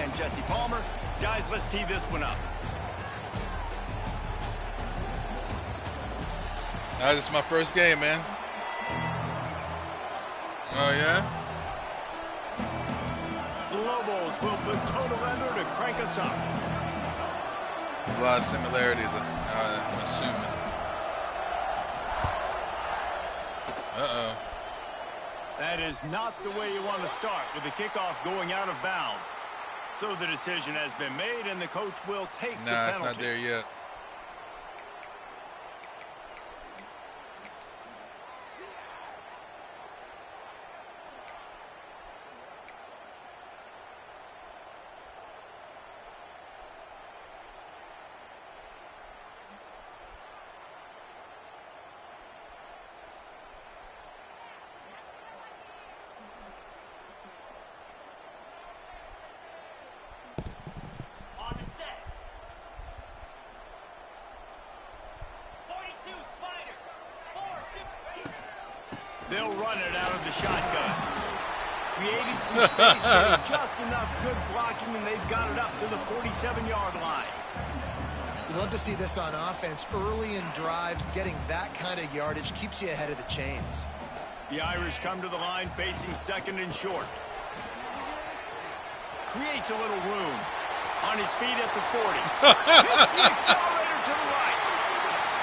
and Jesse Palmer. Guys, let's tee this one up. This is my first game, man. Oh, yeah? The Lobos will put toe together to crank us up. A lot of similarities, I'm assuming. Uh-oh. That is not the way you want to start with the kickoff going out of bounds. So the decision has been made, and the coach will take the penalty. Nah, it's not there yet. They'll run it out of the shotgun. Creating some space, getting just enough good blocking, and they've got it up to the 47-yard line. You love to see this on offense. Early in drives, getting that kind of yardage keeps you ahead of the chains. The Irish come to the line facing second and short. Creates a little room. On his feet at the 40. Hits the accelerator to the right.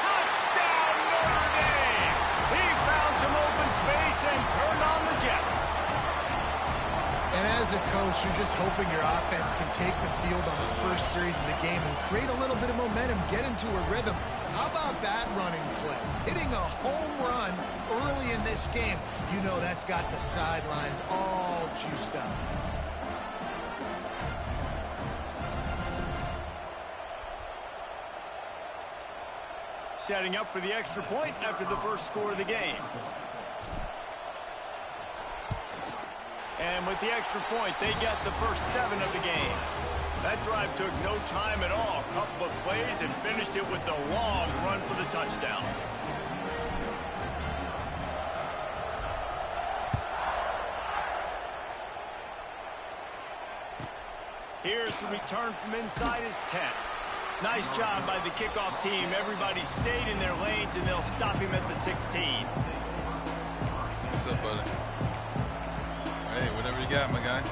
Touchdown, Notre Dame! He found some open space and turned on the Jets. And as a coach, you're just hoping your offense can take the field on the first series of the game and create a little bit of momentum, get into a rhythm. How about that running play? Hitting a home run early in this game. You know that's got the sidelines all juiced up. Setting up for the extra point after the first score of the game. And with the extra point, they get the first 7 of the game. That drive took no time at all. A couple of plays and finished it with a long run for the touchdown. Here's the return from inside his 10. Nice job by the kickoff team. Everybody stayed in their lanes, and they'll stop him at the 16. What's up, buddy? Hey, whatever you got, my guy.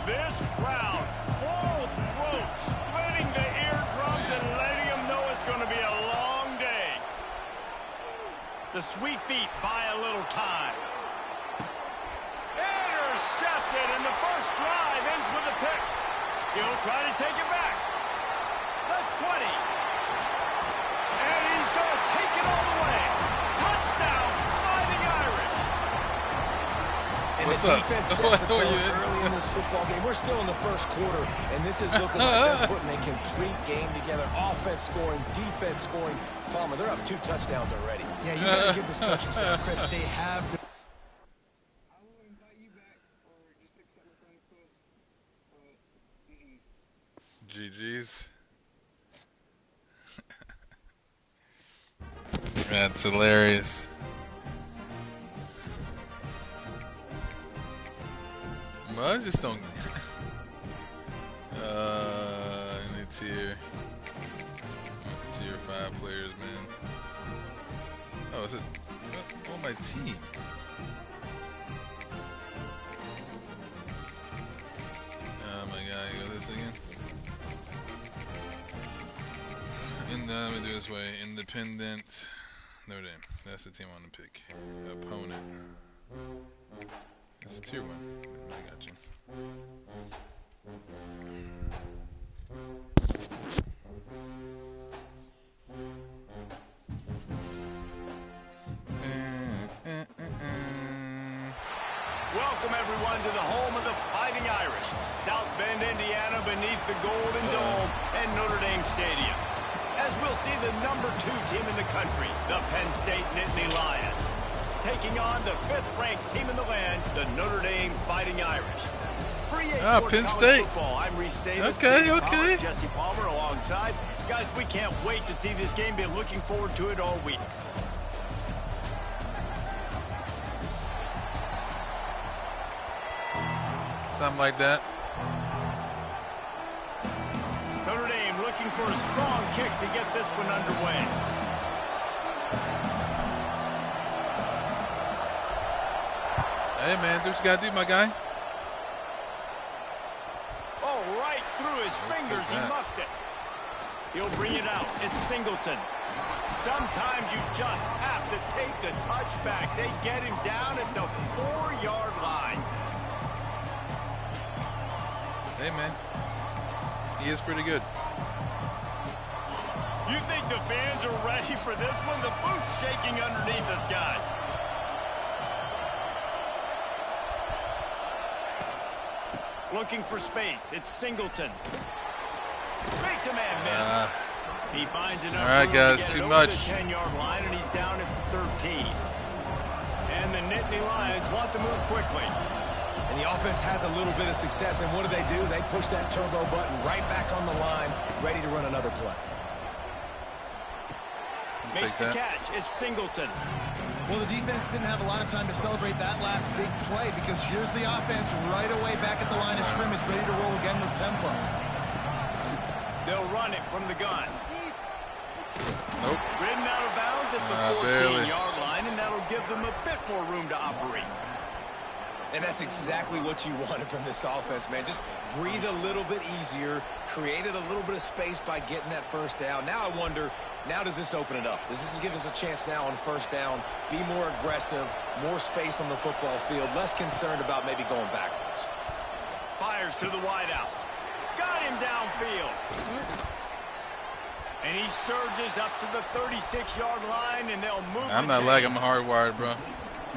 This crowd, full throat, splitting the eardrums and letting them know it's going to be a long day. The Sweet Feet buy a little time. Intercepted, and the first drive ends with a pick. He'll try to take it back. The 20. And he's going to take it all the way. Touchdown, Fighting Irish. And the defense sets the tone early in this football game. We're still in the first quarter, and this is looking like they're putting a complete game together. Offense scoring, defense scoring. Palmer, they're up 2 touchdowns already. Yeah, you got to give this coaching staff credit. They have the... I will invite you back or just accept a friend request. GG's. That's hilarious. Well, I just don't. Any tier 5 players, man. Oh, is it? Oh, my team. Oh my god, I go this again. Let me do it this way. Independent. Notre Dame. That's the team I want to pick. Opponent. It's tier 1. I got you. Welcome, everyone, to the home of the Fighting Irish. South Bend, Indiana, beneath the Golden Dome and Notre Dame Stadium. As we'll see the number 2 team in the country, the Penn State Nittany Lions, taking on the 5th-ranked team in the land, the Notre Dame Fighting Irish. Free Sports Penn College State. Football. I'm Reese Davis. Okay. Jesse Palmer alongside Guys, we can't wait to see this game. Been looking forward to it all week. Something like that. Notre Dame looking for a strong kick to get this one underway. Hey, man, do what you got to do, my guy. Oh, right through his fingers. He muffed it. He'll bring it out. It's Singleton. Sometimes you just have to take the touchback. They get him down at the 4-yard line. Hey, man. He is pretty good. You think the fans are ready for this one? The booth's shaking underneath us, guys. Looking for space. It's Singleton. Makes a man miss. He finds enough all right, room guys, to get too it over much. the 10-yard line, and he's down at 13. And the Nittany Lions want to move quickly. And the offense has a little bit of success, and what do? They push that turbo button right back on the line, ready to run another play. Makes the catch. It's Singleton. Well, the defense didn't have a lot of time to celebrate that last big play because here's the offense right away back at the line of scrimmage, ready to roll again with tempo. They'll run it from the gun. Nope. Ridden out of bounds at the 14-yard line, and that'll give them a bit more room to operate. And that's exactly what you wanted from this offense, man. Just breathe a little bit easier, created a little bit of space by getting that first down. Now I wonder, now does this open it up? Does this give us a chance now on first down, be more aggressive, more space on the football field, less concerned about maybe going backwards? Fires to the wideout. Got him downfield. And he surges up to the 36-yard line, and they'll move. I'm not lagging. I'm hardwired, bro.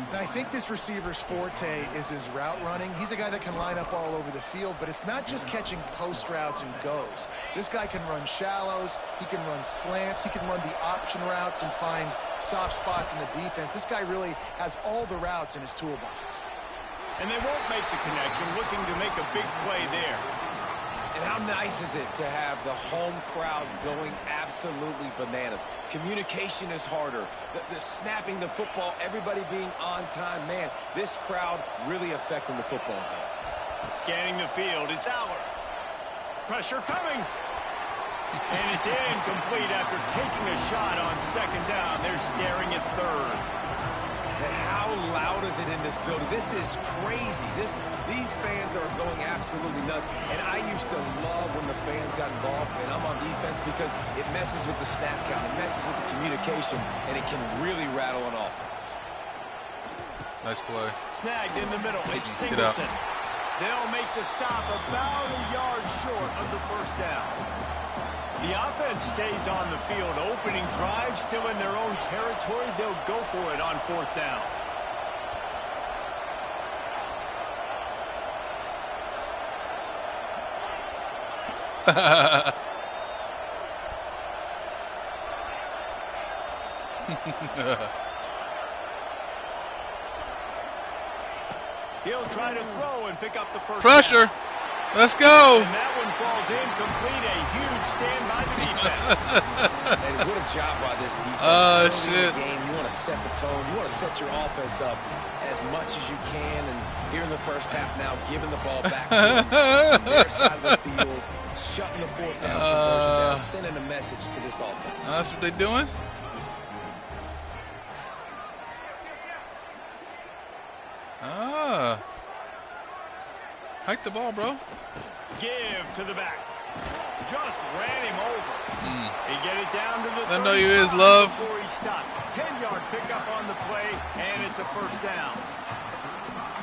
And I think this receiver's forte is his route running. He's a guy that can line up all over the field, but it's not just catching post routes and goes. This guy can run shallows, he can run slants, he can run the option routes and find soft spots in the defense. This guy really has all the routes in his toolbox. And they won't make the connection, looking to make a big play there. And how nice is it to have the home crowd going absolutely bananas? Communication is harder. The snapping the football, everybody being on time. Man, this crowd really affecting the football game. Scanning the field, it's Aller. Pressure coming. And it's incomplete after taking a shot on second down. They're staring at third. And how loud is it in this building? This is crazy. These fans are going absolutely nuts. And I used to love when the fans got involved, and I'm on defense because it messes with the snap count. It messes with the communication, and it can really rattle an offense. Nice play. Snagged in the middle. It's Singleton. They'll make the stop about a yard short of the first down. The offense stays on the field. Opening drive, still in their own territory. They'll go for it on fourth down. He'll try to throw and pick up the first Pressure. down. Let's go. And that one falls incomplete. A huge stand by the defense. And what a job by this defense. Oh, Early shit. in the game, you want to set the tone. You want to set your offense up as much as you can. And here in the first half now, giving the ball back to them on their side of the field, shutting the fourth down conversion down, sending a message to this offense. That's what they're doing. Hike the ball, bro. Give to the back. Just ran him over. He get it down to the 35 I know you is, love. before he stopped. 10-yard pickup on the play, and it's a first down.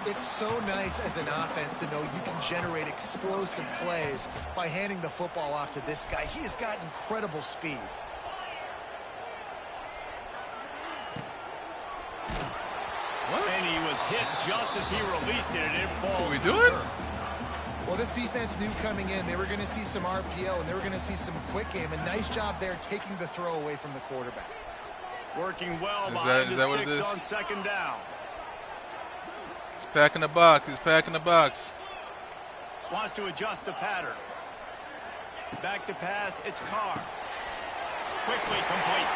It's so nice as an offense to know you can generate explosive plays by handing the football off to this guy. He has got incredible speed. What? And he was hit just as he released it, and it falls. What are we to doing? the turf. Well, this defense knew coming in they were going to see some RPO and they were going to see some quick game. A nice job there taking the throw away from the quarterback. Working well Is behind that the what it sticks is? on second down. He's packing the box. He's packing the box. Wants to adjust the pattern. Back to pass, it's Carr. Quickly complete.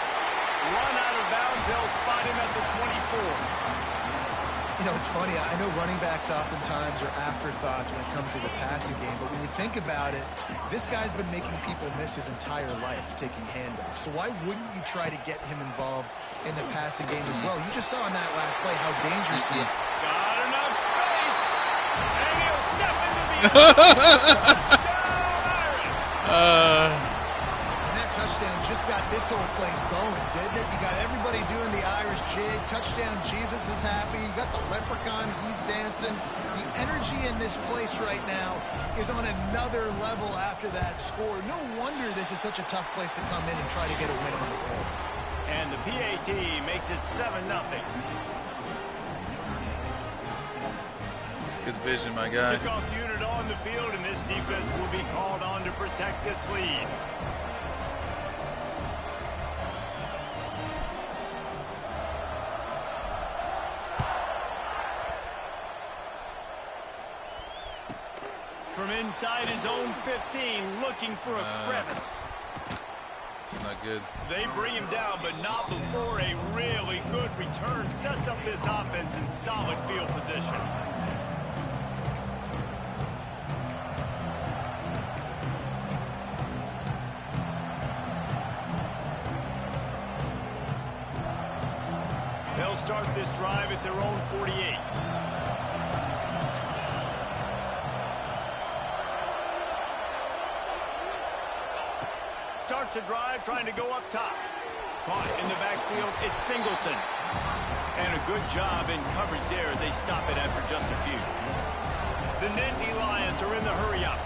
Run out of bounds. They'll spot him at the 24. You know, it's funny. I know running backs oftentimes are afterthoughts when it comes to the passing game, but when you think about it, this guy's been making people miss his entire life taking handoffs. So why wouldn't you try to get him involved in the passing game as well? You just saw in that last play how dangerous he is. Got enough space, and he'll step into the touchdown, Irish. And that touchdown just got this whole place going, didn't it? You got everybody doing the Irish jig. Touchdown, Jesus is happy. You got the leprechaun, he's dancing. The energy in this place right now is on another level after that score. No wonder this is such a tough place to come in and try to get a win on the road. And the PAT makes it 7-0. Good vision, my guy. Kickoff unit on the field, and this defense will be called on to protect this lead. From inside his own 15, looking for a crevice. It's not good. They bring him down, but not before a really good return sets up this offense in solid field position. They'll start this drive at their own 48. Starts a drive trying to go up top. Caught in the backfield, it's Singleton. And a good job in coverage there as they stop it after just a few. The Nittany Lions are in the hurry-up.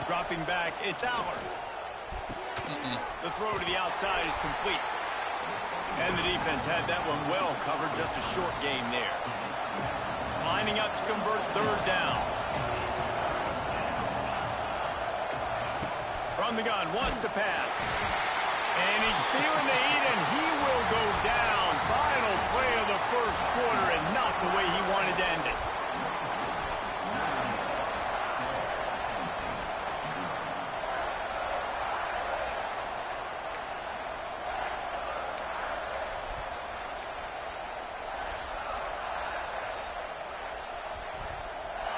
Dropping back, it's Aller. The throw to the outside is complete. And the defense had that one well covered, just a short gain there. Lining up to convert third down. From the gun, wants to pass. And he's feeling the heat, and he will go down. Final play of the first quarter, and not the way he wanted to end it.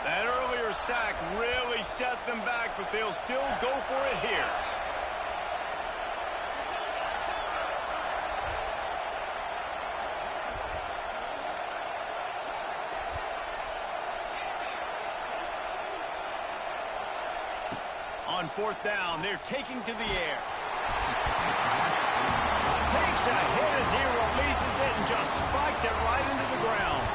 That earlier sack really set them back, but they'll still go for it here. On fourth down, they're taking to the air. Takes a hit as he releases it and just spiked it right into the ground.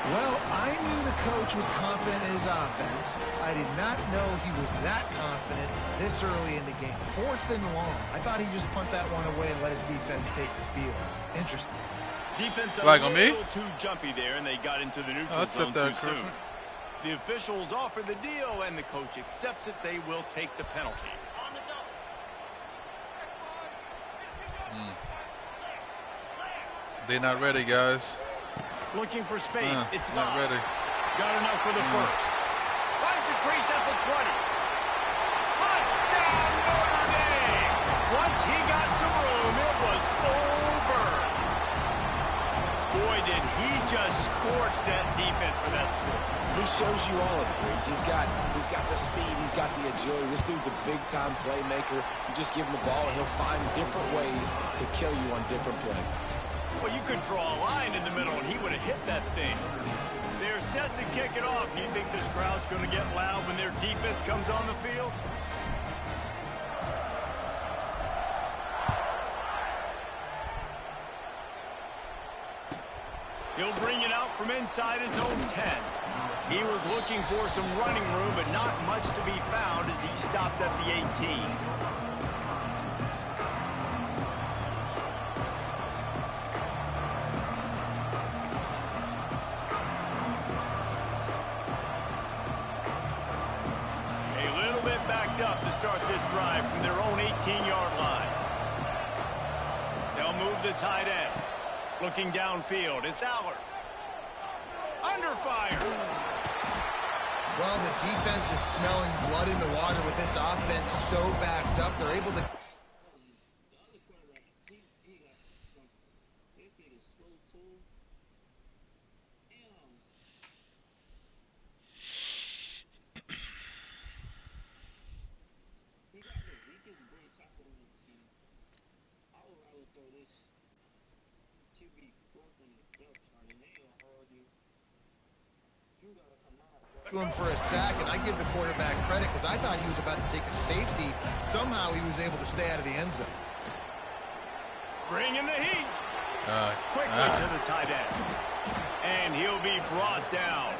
Well, I knew the coach was confident in his offense. I did not know he was that confident this early in the game. 4th and long. I thought he'd just punt that one away and let his defense take the field. Interesting. Defense a Like on me? little too jumpy there, and they got into the neutral zone too soon. The officials offer the deal, and the coach accepts it. They will take the penalty. They're not ready, guys. Looking for space. It's not ready. Got enough for the first. Finds a crease at the 20. Touchdown, Notre Dame! Once he got some room, it was over. Boy, did he just scorch that defense for that score. He shows you all of it, Breeze. He's got the speed, he's got the agility. This dude's a big-time playmaker. You just give him the ball, and he'll find different ways to kill you on different plays. Well, you could draw a line in the middle, and he would have hit that thing. They're set to kick it off. Do you think this crowd's going to get loud when their defense comes on the field? He'll bring it out from inside his own 10. He was looking for some running room, but not much to be found as he stopped at the 18. Up to start this drive from their own 18-yard line. They'll move the tight end. Looking downfield, it's Aller. Under fire. Well, the defense is smelling blood in the water with this offense so backed up. They're able to... him for a sack, and I give the quarterback credit because I thought he was about to take a safety. Somehow he was able to stay out of the end zone. Bringing the heat. Quickly to the tight end. And he'll be brought down.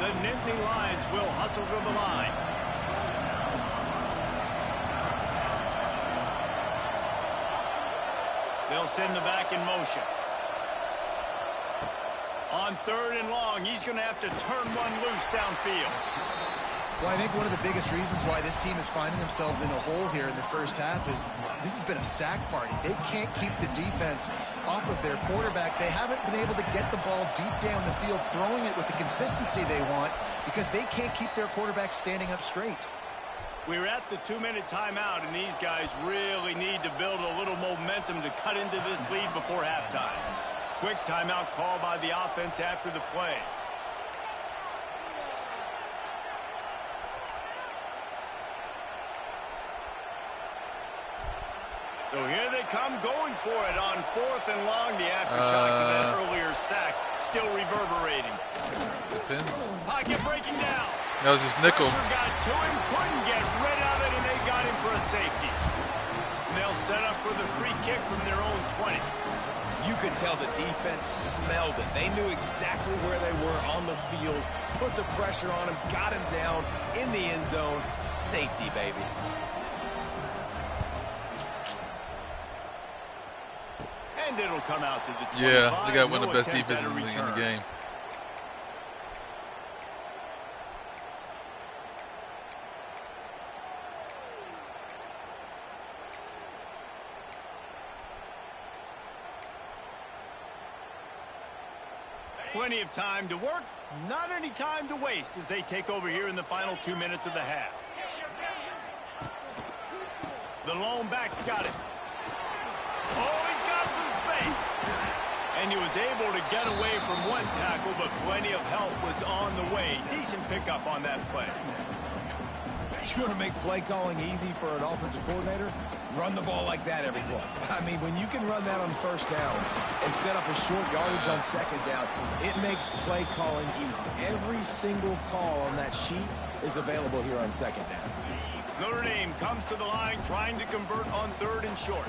The Nittany Lions will hustle to the line. They'll send the back in motion. On 3rd and long, he's going to have to turn one loose downfield. Well, I think one of the biggest reasons why this team is finding themselves in a hole here in the first half is this has been a sack party. They can't keep the defense off of their quarterback. They haven't been able to get the ball deep down the field, throwing it with the consistency they want because they can't keep their quarterback standing up straight. We're at the 2-minute timeout, and these guys really need to build a little momentum to cut into this lead before halftime. Quick timeout call by the offense after the play. So here they come going for it on 4th and long. The aftershocks of that earlier sack still reverberating. Depends. Pocket breaking down. That was his nickel. Pressure got to him, couldn't get rid of it, and they got him for a safety. And they'll set up for the free kick from their own 20. You could tell the defense smelled it. They knew exactly where they were on the field, put the pressure on him, got him down in the end zone. Safety, baby. And it'll come out to the 25. Yeah, they got one of the best attempt at defenses a in the game. Plenty of time to work, not any time to waste as they take over here in the final 2 minutes of the half. The lone back's got it. Oh, he's got some space. And he was able to get away from one tackle, but plenty of help was on the way. Decent pickup on that play. You want to make play calling easy for an offensive coordinator? Run the ball like that every play. I mean, when you can run that on 1st down and set up a short yardage on 2nd down, it makes play calling easy. Every single call on that sheet is available here on 2nd down. Notre Dame comes to the line trying to convert on 3rd and short.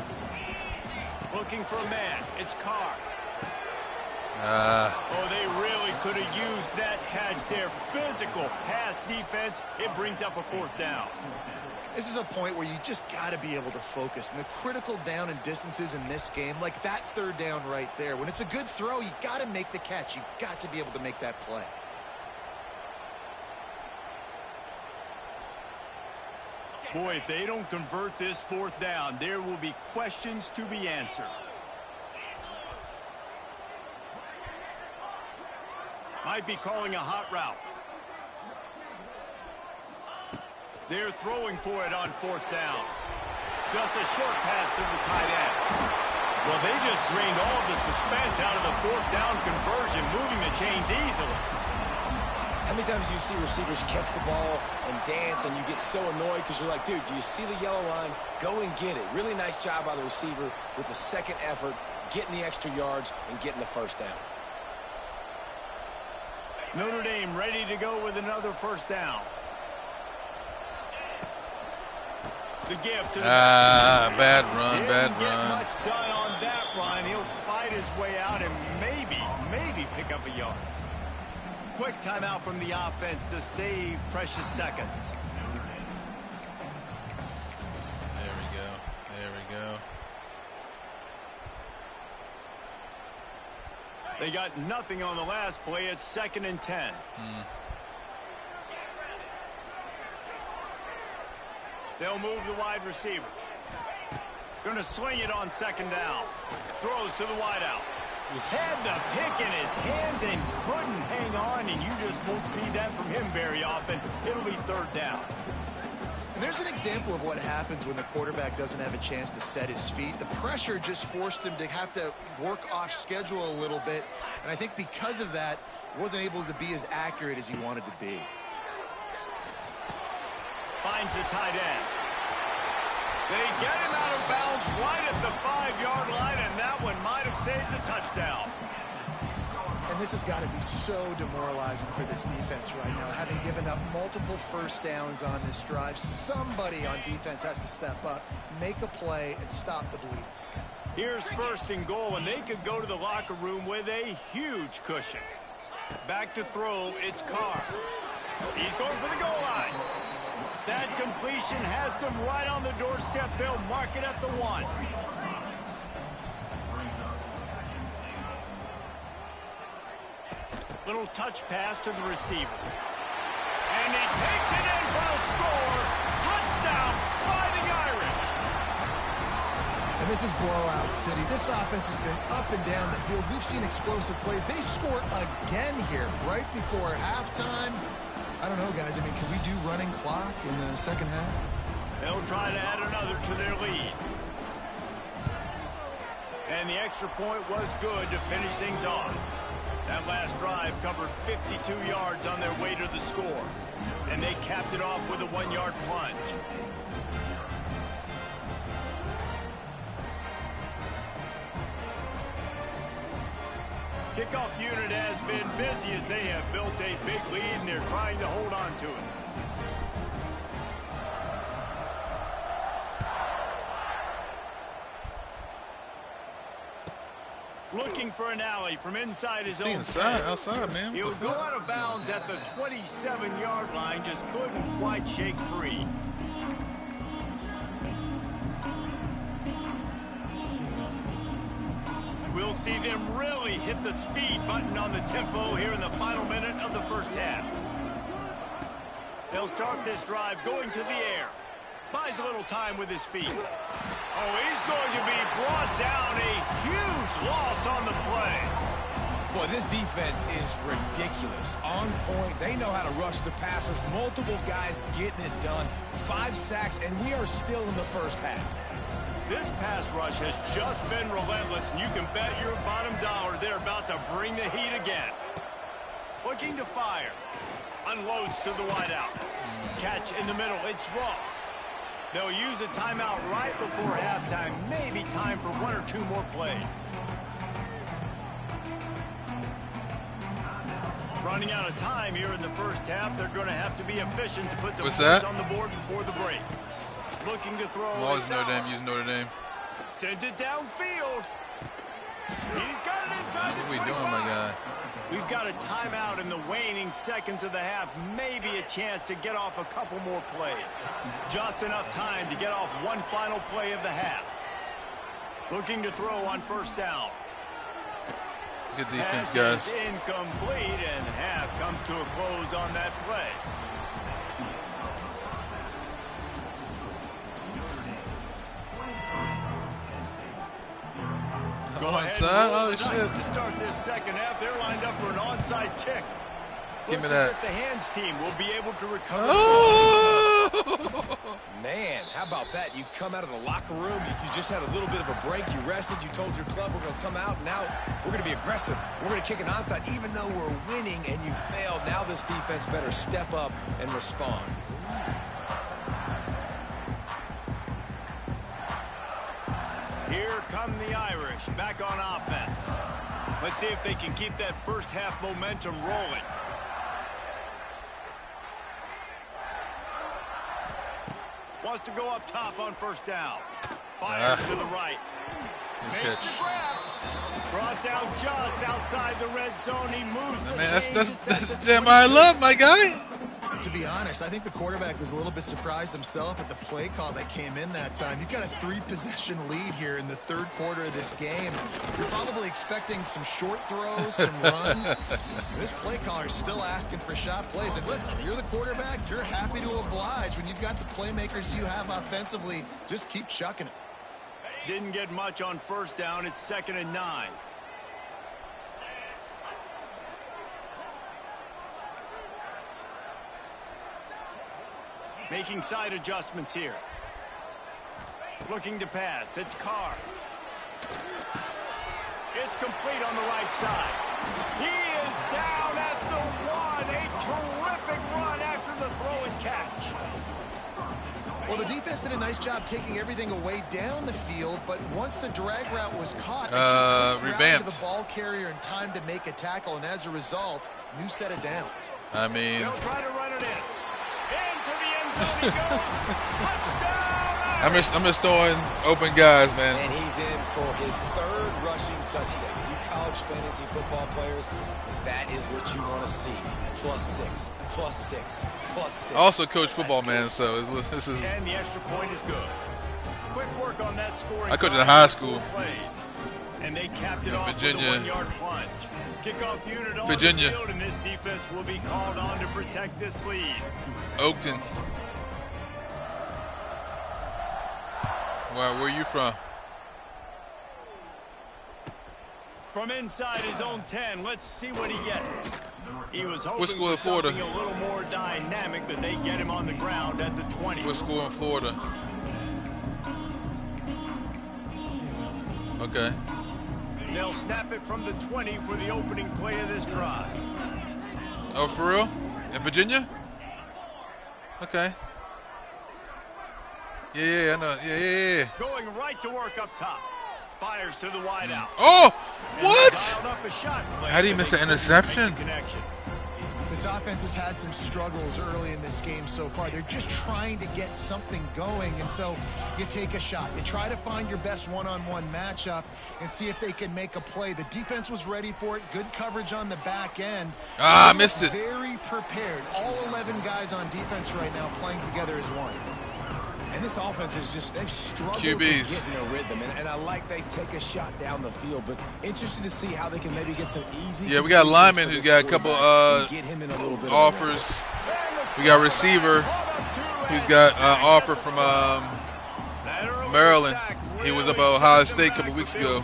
Looking for a man. It's Carr. Oh, they really could have used that catch there. Physical pass defense. It brings up a 4th down. This is a point where you just got to be able to focus. And the critical down and distances in this game, like that 3rd down right there, when it's a good throw, you got to make the catch. You got to be able to make that play. Boy, if they don't convert this 4th down, there will be questions to be answered. Might be calling a hot route. They're throwing for it on 4th down. Just a short pass to the tight end. Well, they just drained all of the suspense out of the 4th down conversion, moving the chains easily. How many times do you see receivers catch the ball and dance and you get so annoyed because you're like, dude, do you see the yellow line? Go and get it. Really nice job by the receiver with the 2nd effort, getting the extra yards and getting the 1st down. Notre Dame ready to go with another 1st down. The give to the bad run, bad run. Didn't get much done on that run. He'll fight his way out and maybe pick up a yard. Quick timeout from the offense to save precious seconds. There we go. There we go. They got nothing on the last play. It's 2nd and 10. They'll move the wide receiver. Going to swing it on 2nd down. Throws to the wideout. Had the pick in his hands and couldn't hang on, and you just won't see that from him very often. It'll be third down. And there's an example of what happens when the quarterback doesn't have a chance to set his feet. The pressure just forced him to have to work off schedule a little bit, and I think because of that, wasn't able to be as accurate as he wanted to be. Finds the tight end. They get him out of bounds right at the 5-yard line, and that one might have saved the touchdown. And this has got to be so demoralizing for this defense right now. Having given up multiple first downs on this drive, somebody on defense has to step up, make a play, and stop the bleeding. Here's first and goal, and they could go to the locker room with a huge cushion. Back to throw, it's Carr. He's going for the goal line. That completion has them right on the doorstep. They'll mark it at the 1. Little touch pass to the receiver. And he takes it in for a score. Touchdown, Fighting Irish. And this is blowout city. This offense has been up and down the field. We've seen explosive plays. They score again here right before halftime. I don't know, guys. I mean, can we do running clock in the second half? They'll try to add another to their lead. And the extra point was good to finish things off. That last drive covered 52 yards on their way to the score. And they capped it off with a 1-yard plunge. Kickoff unit has been busy as they have built a big lead, and they're trying to hold on to it. Looking for an alley from inside his own outside, man. He'll go out of bounds at the 27-yard line, just couldn't quite shake free. We'll see them really hit the speed button on the tempo here in the final minute of the first half. They'll start this drive going to the air. Buys a little time with his feet. Oh, he's going to be brought down. A huge loss on the play. Boy, this defense is ridiculous. On point. They know how to rush the passers. Multiple guys getting it done. 5 sacks, and we are still in the first half. This pass rush has just been relentless, and you can bet your bottom dollar they're about to bring the heat again. Looking to fire. Unloads to the wideout. Catch in the middle. It's Ross. They'll use a timeout right before halftime. Maybe time for 1 or 2 more plays. Running out of time here in the first half. They're going to have to be efficient to put some points on the board before the break. Looking to throw. I'm always Notre Dame, using Notre Dame. Sent it downfield. He's got it inside the 25. What are we doing, my guy? We've got a timeout in the waning seconds of the half. Maybe a chance to get off a couple more plays. Just enough time to get off one final play of the half. Looking to throw on first down. Good defense, Pass guys. is incomplete, and half comes to a close on that play. Go onside? Oh, Nice shit. to start this second half. They're lined up for an onside kick. Give me Looks that. as if the hands team will be able to recover. Oh! Man, how about that? You come out of the locker room, you just had a little bit of a break, you rested, you told your club we're going to come out, and now we're going to be aggressive. We're going to kick an onside, even though we're winning and you failed. Now this defense better step up and respond. Here come the Irish back on offense. Let's see if they can keep that first half momentum rolling. Wants to go up top on first down. Fires to the right. Makes the grab. Brought down just outside the red zone. He moves the Man, chains. that's the Jeremiah Love, my guy. To be honest, I think the quarterback was a little bit surprised himself at the play call that came in that time. You've got a 3-possession lead here in the third quarter of this game. You're probably expecting some short throws, some runs. This play caller is still asking for shot plays. And listen, you're the quarterback. You're happy to oblige. When you've got the playmakers you have offensively, just keep chucking it. Didn't get much on first down. It's 2nd and 9. Making side adjustments here. Looking to pass. It's Carr. It's complete on the right side. He is down at the 1. A terrific run after the throw and catch. Well, the defense did a nice job taking everything away down the field, but once the drag route was caught, it just couldn't route to the ball carrier in time to make a tackle, and as a result, new set of downs. I mean, they'll try to run it in. Into the end zone he goes. Touchdown! I'm just throwing open guys, man. And he's in for his 3rd rushing touchdown. You college fantasy football players, that is what you want to see. +6, +6, +6. I also coach football, man, so this is... And the extra point is good. Quick work on that scoring. I coached in high school. Plays. And they capped it In off Virginia. with a 1-yard plunge. Kickoff unit on Virginia. the field, and this defense will be called on to protect this lead. Oakton. Wow, where are you from? From inside his own 10, let's see what he gets. He was hoping What school in for Florida? something a little more dynamic, but they get him on the ground at the 20. What school in Florida? Okay. They'll snap it from the 20 for the opening play of this drive. Oh, for real? In Virginia? Okay. Yeah, I know. Yeah. Going right to work up top. Fires to the wideout. Oh! And What? dialed up a shot play, How do you but miss they an couldn't interception? make the connection. This offense has had some struggles early in this game so far. They're just trying to get something going, and so you take a shot. You try to find your best one-on-one matchup and see if they can make a play. The defense was ready for it. Good coverage on the back end. Ah, missed it. Very prepared. All 11 guys on defense right now playing together as one. And this offense is just, they've struggled QBs. to get in a rhythm. And I like they take a shot down the field, but interested to see how they can maybe get some easy. Yeah, we got lineman who's got a couple get him in a little bit offers. We got receiver who's got an offer from Maryland. He was up at Ohio State a couple weeks ago.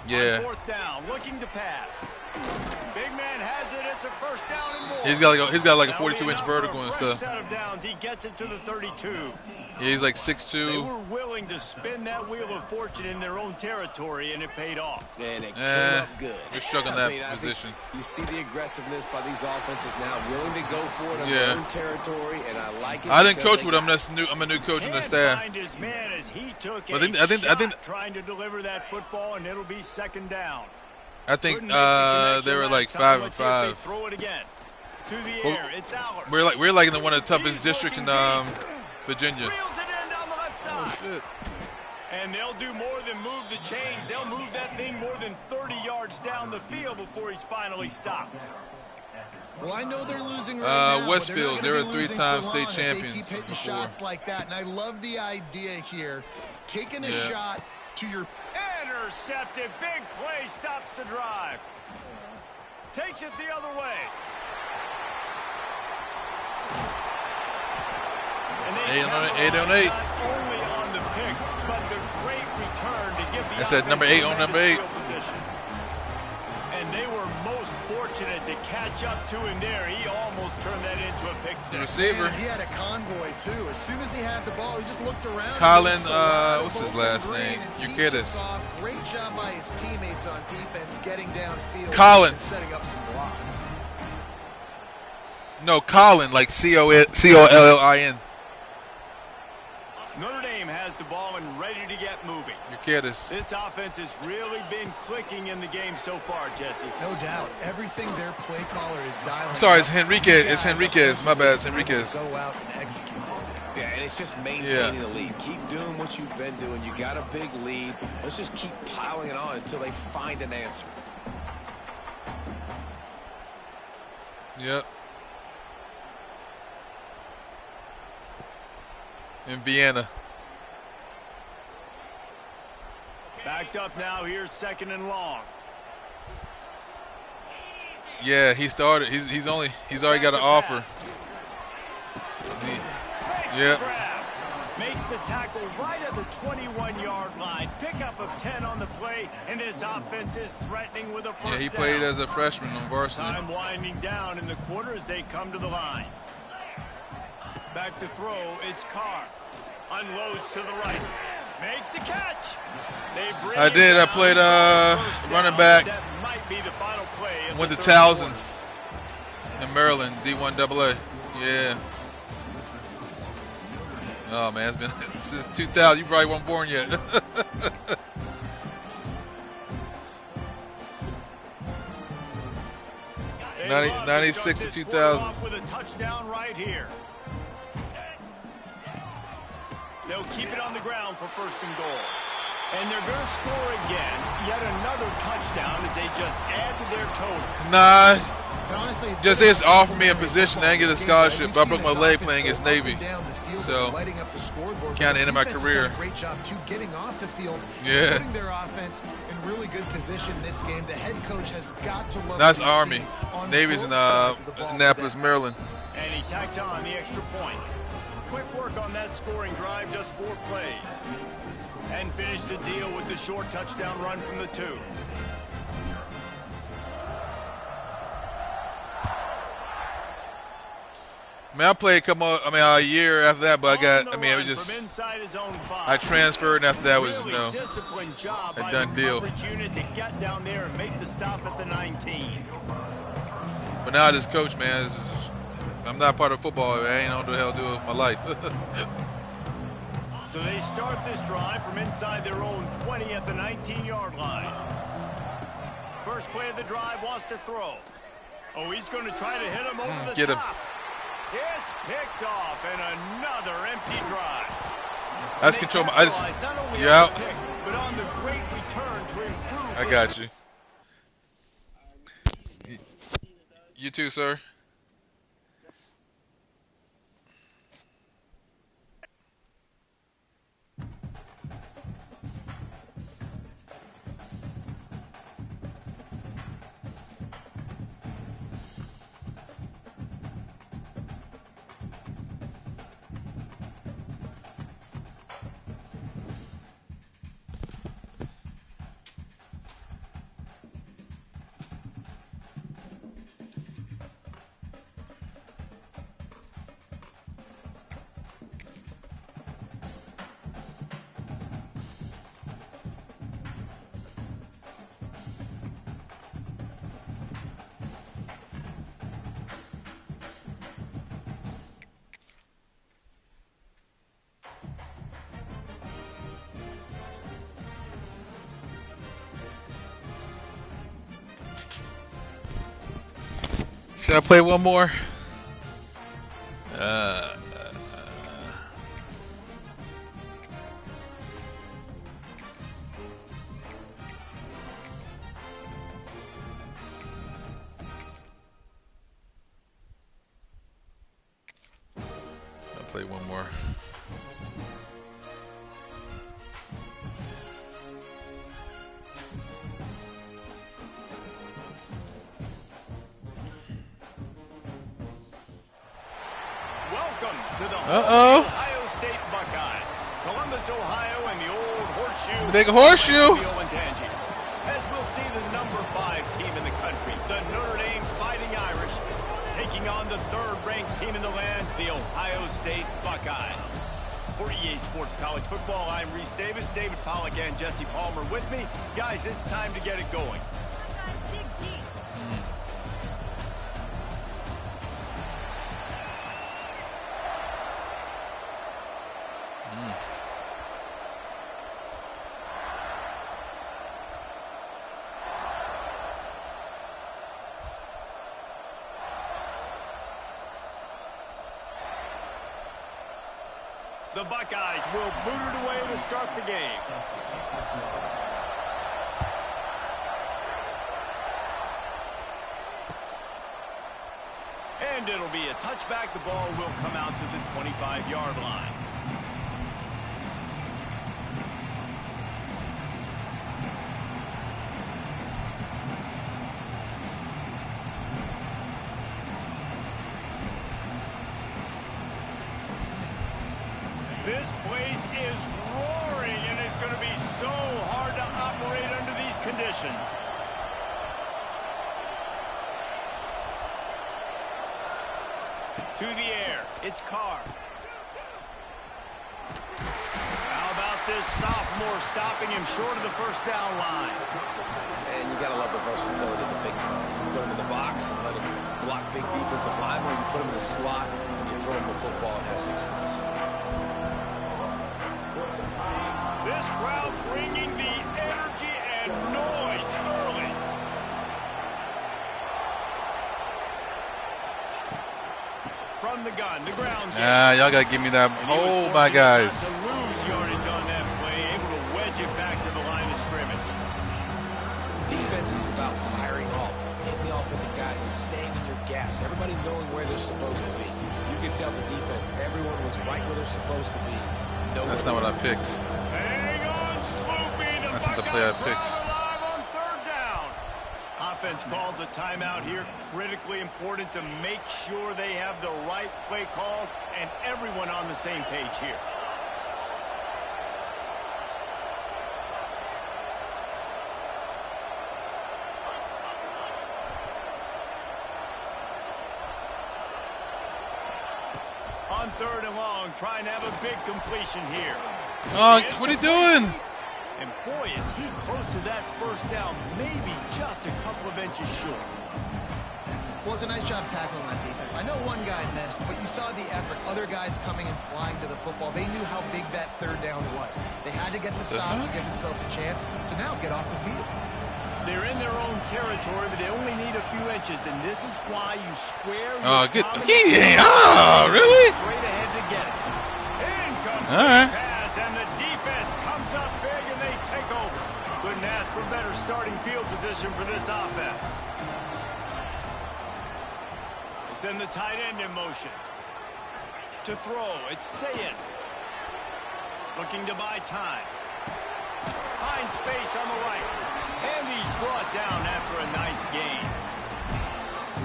Yeah. Fourth down, looking to pass. Big man has it. It's a first down and more. He's got like a 42-inch vertical and stuff. Set of downs. He gets it to the 32. Yeah, he's like They 6'2". were willing to spin that wheel of fortune in their own territory, and it paid off. And it came up good. We're struggling I that mean, I think position. You see the aggressiveness by these offenses now, willing to go for it in their own territory, and I like it. I didn't coach with him. That's new. I'm a new coach on the staff. Find his man as he took I think trying to deliver that football, and it'll be second down. I think Couldn't make the they were connection like last time. 5 and Let's see if they 5. Throw it again. To the Well, air. It's Aller. We're like in one of the toughest He's districts in looking deep. Virginia. Reels it in down the left Oh side. shit. And they'll do more than move the chains. They'll move that thing more than 30 yards down the field before he's finally stopped. Well, I know they're losing right now. Westfield, they're they're not a gonna be losing 3-time for state long if champions They keep hitting before. shots like that, and I love the idea here. Taking a shot to your... Intercepted. Big play stops the drive. Takes it the other way. And they 8 on 8. capitalize not only on the pick, but the great return to give the That's at number offense 8 on number 8. tremendous field position. And they were most fortunate to catch up to him there. He almost turned that into a pick The six. receiver. Man, he had a convoy, too. As soon as he had the ball, he just looked around. Colin, There was a lot of what's his open last green, name? and he Urquidez. took off. Great job by his teammates on defense getting downfield Colin. and setting up some blocks. No, Colin, like Collin. Notre Dame has the ball and ready to get moving. Urquidez. This offense has really been clicking in the game so far, Jesse. No doubt. Everything their play caller is dialing. I'm sorry, it's up. Henriquez. These It's guys Henriquez. My bad, it's offensively Henriquez. Go out and execute. Yeah, and it's just maintaining the lead. Keep doing what you've been doing. You got a big lead. Let's just keep piling it on until they find an answer. Yep. In Vienna. Backed up now. Here's second and long. Yeah, he started. He's already got an offer. Yep. Makes the tackle right at the 21-yard line. Pickup of 10 on the play, and his offense is threatening with a first Yeah, he down. played as a freshman on varsity. Time winding down in the quarter as they come to the line. Back to throw, it's Carr. Unloads to the right. Makes the catch. I did. I played running back. That might be the final play. Went to Towson in Maryland, D1AA. Yeah. Oh man, it's been since 2000. You probably weren't born yet. 96 to 2000. With a touchdown right here. They'll keep it on the ground for 1st and goal. And they're going to score again. Yet another touchdown as they just add to their total. Nah. Honestly, It's offered me a position. I didn't get a scholarship, but I broke my leg playing against Navy. So, kind of ended my career. Great job too, getting off the field, yeah. Putting their offense in really good position in this game. The head coach has got to love. That's Army. Navy's in Annapolis, Maryland. And he tacked on the extra point. Quick work on that scoring drive, just 4 plays. And finished the deal with the short touchdown run from the 2. I mean, I played a year after that, but it was just, I transferred, and after that was, a done deal. To get down there and make the stop at the 19. But now I just coach, man. I'm not part of football. I ain't know what the hell to do with my life. So they start this drive from inside their own 20 at the 19-yard line. First play of the drive, wants to throw. Oh, he's going to try to hit him over the Get him. top. It's picked off, and another empty drive. That's control. You're out. But on the great return to improve. I got you. You too, sir. Should I play one more? I'll play one more. Welcome to the Ohio State Buckeyes. Columbus, Ohio, and the old horseshoe. Big horseshoe. As we'll see the number 5 team in the country, the Notre Dame Fighting Irish, taking on the 3rd-ranked team in the land, the Ohio State Buckeyes. For EA Sports College Football, I'm Reese Davis, David Pollack, and Jesse Palmer with me. Guys, it's time to get it going. The Buckeyes will boot it away to start the game. And it'll be a touchback. The ball will come out to the 25-yard line. This place is roaring, and it's going to be so hard to operate under these conditions. To the air. It's Carr. How about this sophomore stopping him short of the first down line? And you got to love the versatility of the big fella. You put him in the box and let him block big defensive linemen, or you put him in the slot and you throw him the football and have success. This crowd bringing the energy and noise early. From the gun, the ground game. Y'all got to give me that. Oh, my guys. To lose yardage on that play, able to wedge it back to the line of scrimmage. Defense is about firing off, hitting the offensive guys and staying in your gaps. Everybody knowing where they're supposed to be. You can tell the defense, everyone was right where they're supposed to be. That's not what I picked. Hang on, Sloopy. That's not the play I picked. Alive on third down. Offense calls a timeout here. Critically important to make sure they have the right play call and everyone on the same page here. On third and long, trying to have a big completion here. Oh, what are you doing? And boy, is he close to that first down, maybe just a couple of inches short. Well, it's a nice job tackling that defense. I know one guy missed, but you saw the effort. Other guys coming and flying to the football. They knew how big that third down was. They had to get the stop to give themselves a chance to now get off the field. They're in their own territory, but they only need a few inches, and this is why you square your Really? straight ahead to get it. Incomplete pass, and the defense comes up big, and they take over. Couldn't ask for better starting field position for this offense. They send the tight end in motion. To throw, it's Sayed. Looking to buy time. Find space on the right. And he's brought down after a nice gain.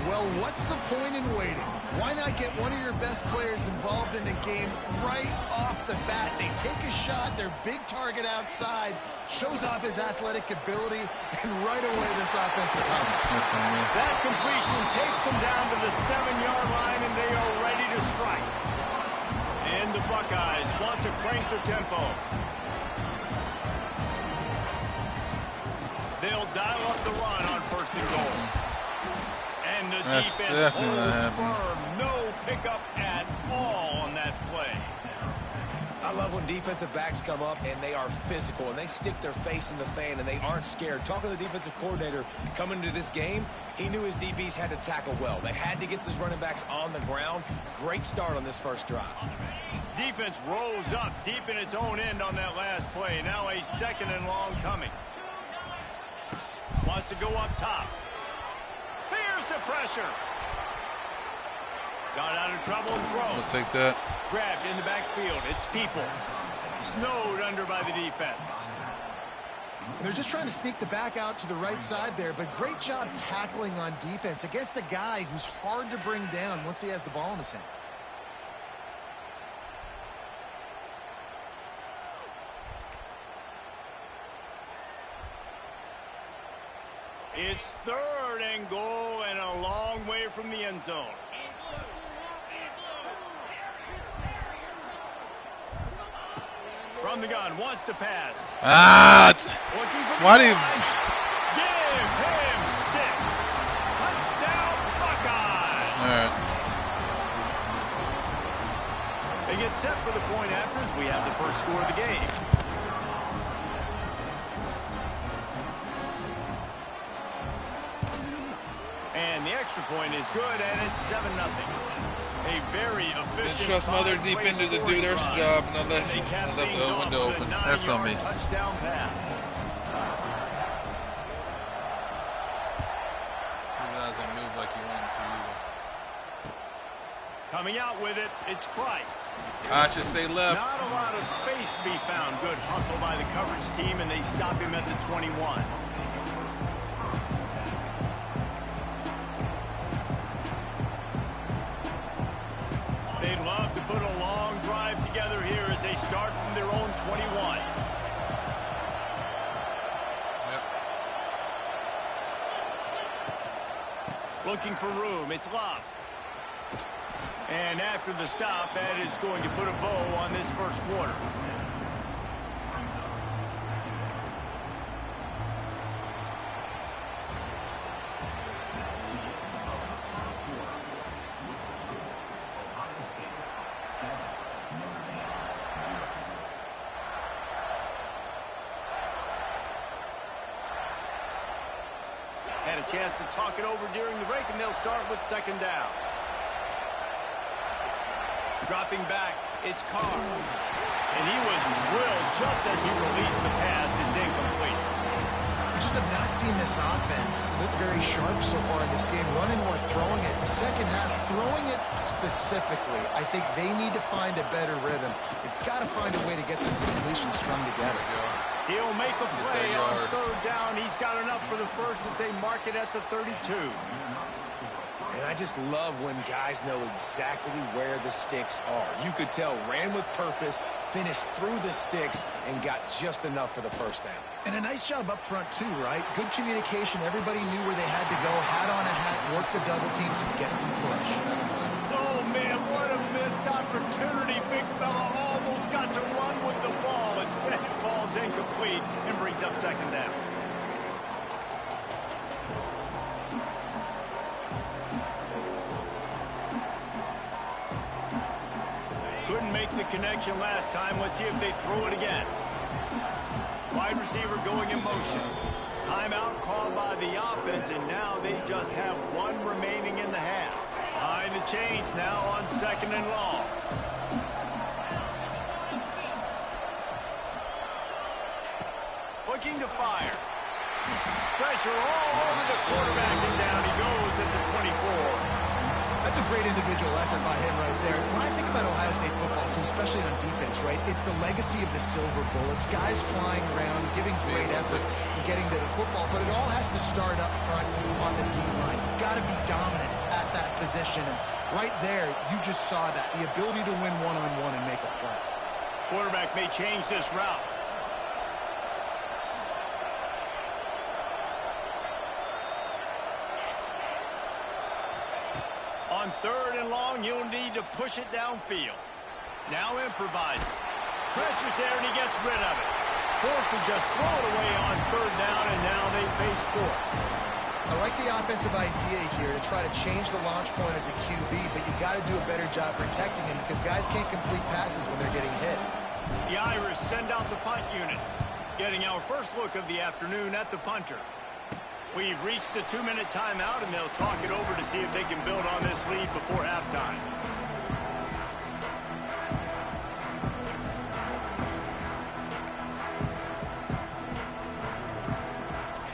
Well, what's the point in waiting? Why not get one of your best players involved in the game right off the bat? They take a shot, their big target outside, shows off his athletic ability, and right away this offense is humming. That completion takes them down to the 7-yard line, and they are ready to strike. And the Buckeyes want to crank their tempo. They'll dial up the run on first and goal. And the defense holds firm. No pickup at all on that play. I love when defensive backs come up and they are physical and they stick their face in the fan and they aren't scared. Talking to the defensive coordinator coming into this game, he knew his DBs had to tackle well. They had to get these running backs on the ground. Great start on this first drive. Defense rose up deep in its own end on that last play. Now a second and long coming. Wants to go up top. Here's the pressure. Got out of trouble and throws. We'll take that. Grabbed in the backfield. It's Peoples. Snowed under by the defense. They're just trying to sneak the back out to the right side there, but great job tackling on defense against a guy who's hard to bring down once he has the ball in his hand. It's third and goal and a long way from the end zone. From the gun, wants to pass. Why do you... Give him 6. Touchdown, Buckeyes. All right. They get set for the point after as we have the first score of the game. And the extra point is good, and it's 7-0. A very efficient. Didn't trust my other defenders to do their job, and I left the window open. That's on me. Touchdown pass. His eyes don't move like you want him to either. Coming out with it, it's Price. I should say left. Not a lot of space to be found. Good hustle by the coverage team, and they stop him at the 21. They'd love to put a long drive together here as they start from their own 21. Yep. Looking for room. It's Love. And after the stop, that is going to put a bow on this first quarter. Had a chance to talk it over during the break, and they'll start with second down. Dropping back, it's Carr. And he was drilled just as he released the pass. It's incomplete. We just have not seen this offense look very sharp so far in this game, running or throwing it. In the second half, throwing it specifically, I think they need to find a better rhythm. They've got to find a way to get some completions strung together. He'll make a play on third down. He's got enough for the first as they mark it at the 32. And I just love when guys know exactly where the sticks are. You could tell, ran with purpose, finished through the sticks, and got just enough for the first down. And a nice job up front, too, right? Good communication. Everybody knew where they had to go, hat on a hat, work the double teams, and get some push. Oh, man, what a missed opportunity. Big fella almost got to run with the ball. Instead, it falls incomplete and brings up second down. Couldn't make the connection last time. Let's see if they throw it again. Wide receiver going in motion. Timeout called by the offense, and now they just have one remaining in the half. Behind the chains now on second and long. Looking to fire. Pressure all over the quarterback, and down he goes at the 24. That's a great individual effort by him right there. When I think about Ohio State football, too, especially on defense, right, it's the legacy of the silver bullets, guys flying around, giving great effort and getting to the football, but it all has to start up front on the D-line. You've got to be dominant at that position, and right there, you just saw that, the ability to win one-on-one and make a play. Quarterback may change this route. On third and long, you'll need to push it downfield. Now improvising. Pressure's there, and he gets rid of it. Forced to just throw it away on third down, and now they face fourth. I like the offensive idea here to try to change the launch point of the QB, but you got to do a better job protecting him because guys can't complete passes when they're getting hit. The Irish send out the punt unit. Getting our first look of the afternoon at the punter. We've reached the 2-minute timeout, and they'll talk it over to see if they can build on this lead before halftime.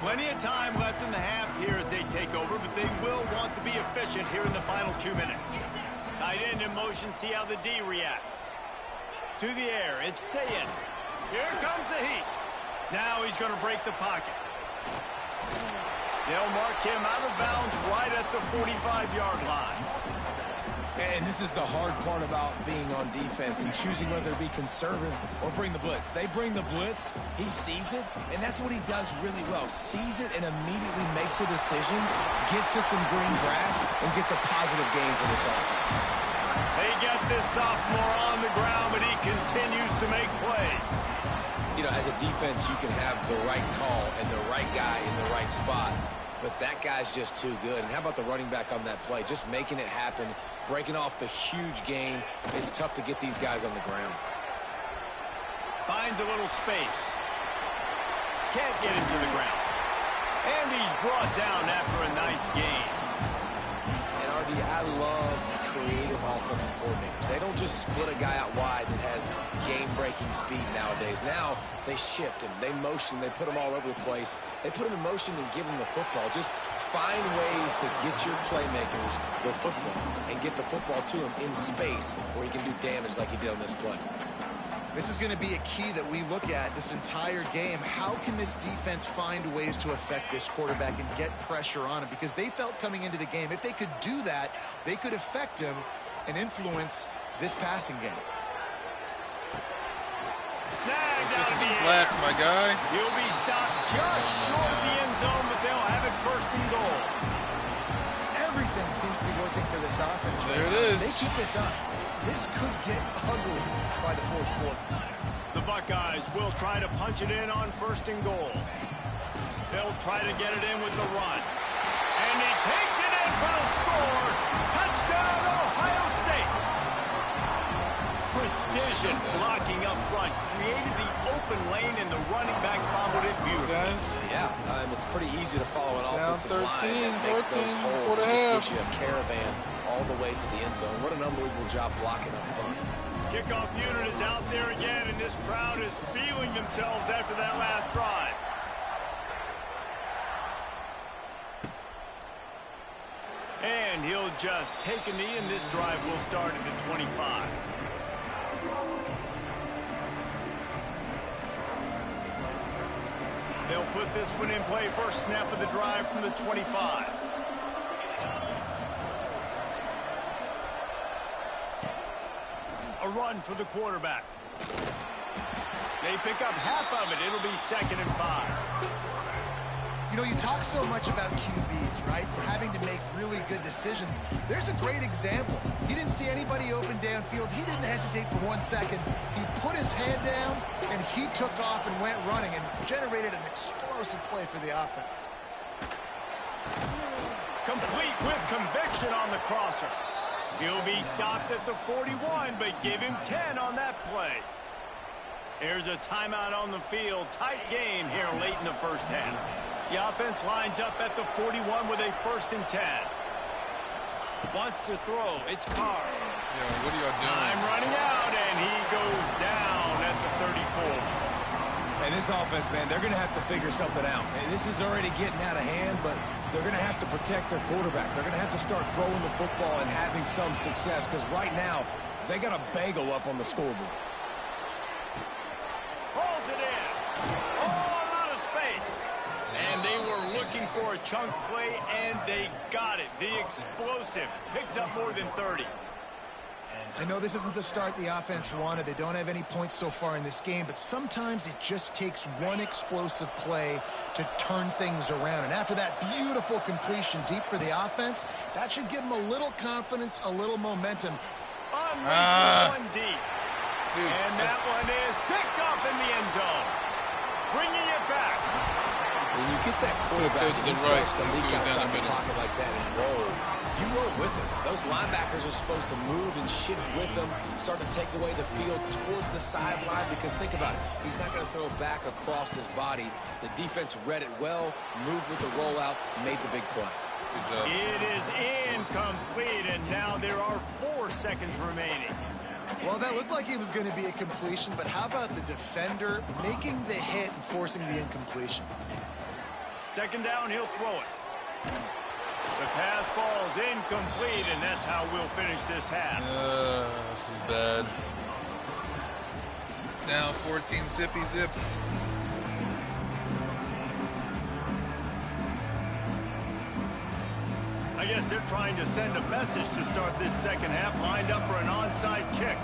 Plenty of time left in the half here as they take over, but they will want to be efficient here in the final 2 minutes. Tight end in motion, see how the D reacts. To the air, it's Sayed. Here comes the heat. Now he's going to break the pocket. They'll mark him out of bounds right at the 45-yard line. And this is the hard part about being on defense and choosing whether to be conservative or bring the blitz. They bring the blitz, he sees it, and that's what he does really well. Sees it and immediately makes a decision, gets to some green grass, and gets a positive gain for this offense. They get this sophomore on the ground, but he continues to make plays. You know, as a defense, you can have the right call and the right guy in the right spot, but that guy's just too good. And how about the running back on that play? Just making it happen, breaking off the huge gain. It's tough to get these guys on the ground. Finds a little space. Can't get him to the ground. And he's brought down after a nice gain. And RD, I love creative offensive coordinators. They don't just split a guy out wide that has game-breaking speed nowadays. Now they shift him, they motion, they put him all over the place. They put him in motion and give him the football. Just find ways to get your playmakers the football and get the football to him in space where he can do damage like he did on this play. This is going to be a key that we look at this entire game. How can this defense find ways to affect this quarterback and get pressure on him? Because they felt coming into the game, if they could do that, they could affect him and influence this passing game. Snagged out of the air. Flats, my guy. He'll be stopped just short of the end zone, but they'll have it first and goal. Everything seems to be working for this offense. There it is. If they keep this up, this could get ugly by the fourth quarter. The Buckeyes will try to punch it in on 1st and goal. They'll try to get it in with the run. And he takes it in for the score. Touchdown, Ohio State. Precision blocking up front created the open lane, and the running back followed it beautifully. Guys. Yeah, it's pretty easy to follow an Down offensive 13, line that makes 14, those holes. quarter It just half. gives you a caravan all the way to the end zone. What an unbelievable job blocking up front. Kickoff unit is out there again, and this crowd is feeling themselves after that last drive. And he'll just take a knee, and this drive will start at the 25. They'll put this one in play. First snap of the drive from the 25. A run for the quarterback. They pick up half of it. It'll be 2nd and 5. You know, you talk so much about QBs, right? We're having to make really good decisions. There's a great example. He didn't see anybody open downfield. He didn't hesitate for 1 second. He put his head down, and he took off and went running and generated an explosive play for the offense. Complete with conviction on the crosser. He'll be stopped at the 41, but give him 10 on that play. Here's a timeout on the field. Tight game here late in the first half. The offense lines up at the 41 with a 1st and 10. Wants to throw. It's Carr. Yeah, what are y'all doing? Time running out, and he goes down at the 34. And this offense, man, they're going to have to figure something out. And this is already getting out of hand, but they're going to have to protect their quarterback. They're going to have to start throwing the football and having some success, because right now they got a bagel up on the scoreboard. Pulls it in. Oh, a lot of space. And they were looking for a chunk play, and they got it. The explosive picks up more than 30. I know this isn't the start the offense wanted. They don't have any points so far in this game, but sometimes it just takes one explosive play to turn things around. And after that beautiful completion deep for the offense, that should give them a little confidence, a little momentum. Unleashes one deep. Dude, And that one is picked up in the end zone. Bringing it back. When you get that quarterback to the who right, starts to leak down the outside the middle. pocket like that and roll, you roll with him. Those linebackers are supposed to move and shift with them, start to take away the field towards the sideline, because think about it. He's not going to throw back across his body. The defense read it well, moved with the rollout, made the big play. It is incomplete, and now there are 4 seconds remaining. Well, that looked like it was going to be a completion, but how about the defender making the hit and forcing the incompletion? 2nd down, he'll throw it. The pass falls incomplete, and that's how we'll finish this half. This is bad. Down 14, zippy zip. I guess they're trying to send a message to start this second half, lined up for an onside kick.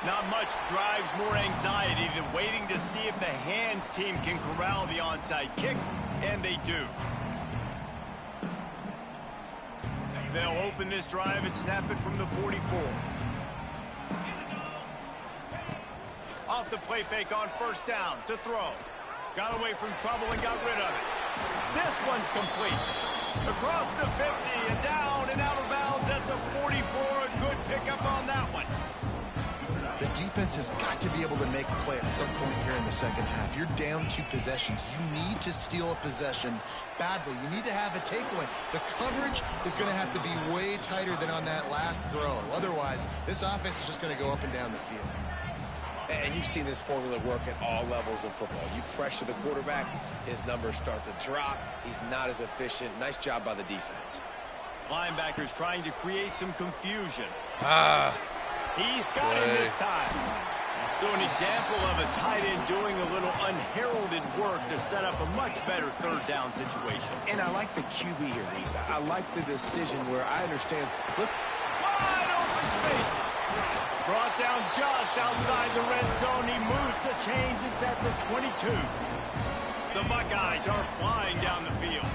Not much drives more anxiety than waiting to see if the hands team can corral the onside kick, and they do. They'll open this drive and snap it from the 44. Off the play fake on 1st down to throw. Got away from trouble and got rid of it. This one's complete. Across the 50 and down and out of bounds at the 44. A good pickup on that one. The defense has got to be able to make a play at some point here in the second half. You're down 2 possessions. You need to steal a possession badly. You need to have a takeaway. The coverage is going to have to be way tighter than on that last throw. Otherwise, this offense is just going to go up and down the field. And you've seen this formula work at all levels of football. You pressure the quarterback, his numbers start to drop. He's not as efficient. Nice job by the defense. Linebackers trying to create some confusion. He's got him this time. So an example of a tight end doing a little unheralded work to set up a much better 3rd down situation. And I like the QB here, Reese. I like the decision where I understand. Let's wide open spaces. Brought down just outside the red zone. He moves the chains. It's at the 22. The Buckeyes are flying down the field.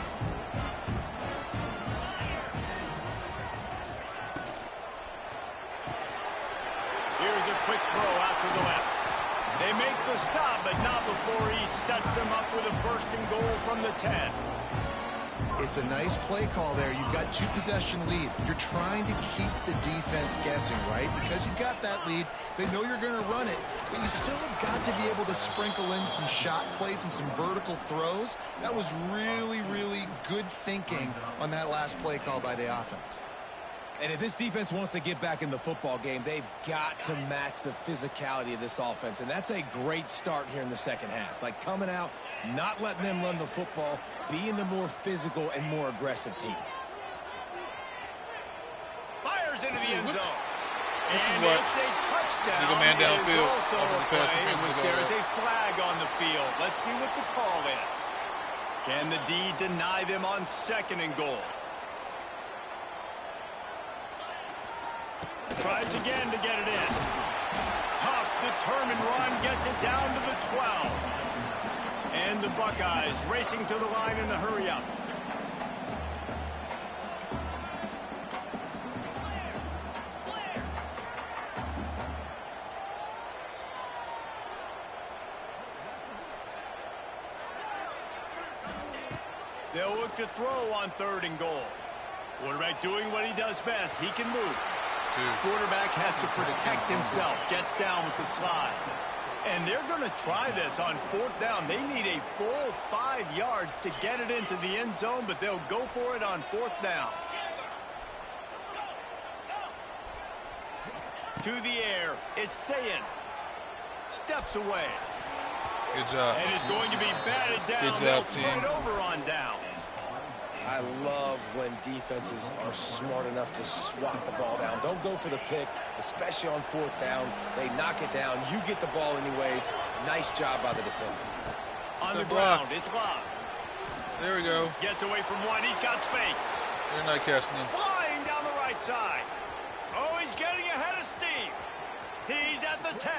Here's a quick throw out to the left. They make the stop, but not before he sets them up with a first and goal from the 10. It's a nice play call there. You've got 2-possession lead. You're trying to keep the defense guessing, right? Because you've got that lead, they know you're going to run it, but you still have got to be able to sprinkle in some shot plays and some vertical throws. That was really, really good thinking on that last play call by the offense. And if this defense wants to get back in the football game, they've got to match the physicality of this offense. And that's a great start here in the second half. Like coming out, not letting them run the football, being the more physical and more aggressive team. Fires into the end zone. This is And what it's a touchdown. leave a man downfield. It is also a Pass play in defense which to go there is there. a flag on the field. Let's see what the call is. Can the D deny them on second and goal? Tries again to get it in. Tough, determined run, gets it down to the 12. And the Buckeyes racing to the line in a hurry up. They'll look to throw on third and goal. Quarterback doing what he does best. He can move. Quarterback has to protect himself. Gets down with the slide. And they're going to try this on fourth down. They need a full 5 yards to get it into the end zone, but they'll go for it on fourth down. To the air. It's Sayin. Steps away. Good job. And it's going to be batted down. Good job, They'll team. turn it over on downs. I love when defenses are smart enough to swat the ball down. Don't go for the pick, especially on fourth down. They knock it down. You get the ball anyways. Nice job by the defender. On the block. ground, it's blocked. There we go. Gets away from one. He's got space. They're not catching him. Flying down the right side. Oh, he's getting ahead of steam. He's at the 10.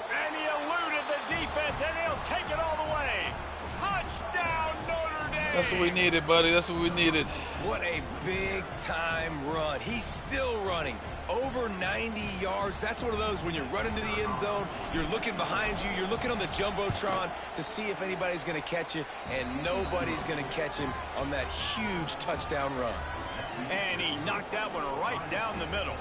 And he eluded the defense, and he'll take it all the way. Touchdown, Notre Dame. That's what we needed, buddy. That's what we needed. What a big-time run. He's still running. Over 90 yards. That's one of those when you're running to the end zone, you're looking behind you, you're looking on the Jumbotron to see if anybody's going to catch you, and nobody's going to catch him on that huge touchdown run. And he knocked that one right down the middle.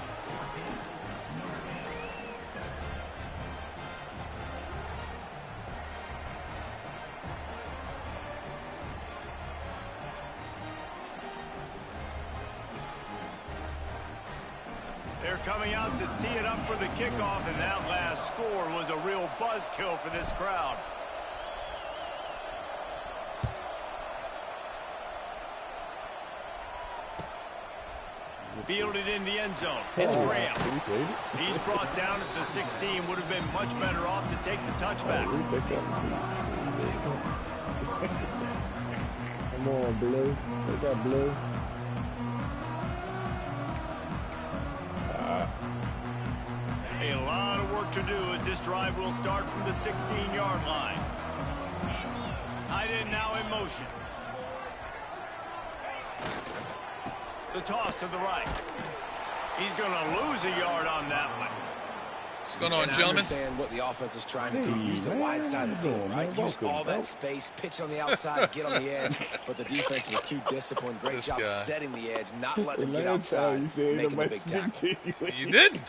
They're coming out to tee it up for the kickoff, and that last score was a real buzzkill for this crowd. Fielded in the end zone. It's Graham. He's brought down at the 16. Would have been much better off to take the touchback. Come on, Blue. Take that, Blue. A lot of work to do as this drive will start from the 16-yard line. Tight end now in motion. The toss to the right. He's going to lose a yard on that one. What's going on, And I gentlemen? understand what the offense is trying to do. Use the wide side of the field, right? Use all that space, pitch on the outside, get on the edge. But the defense was too disciplined. Great This job guy. setting the edge, not letting him get outside, making the big tackle. You didn't.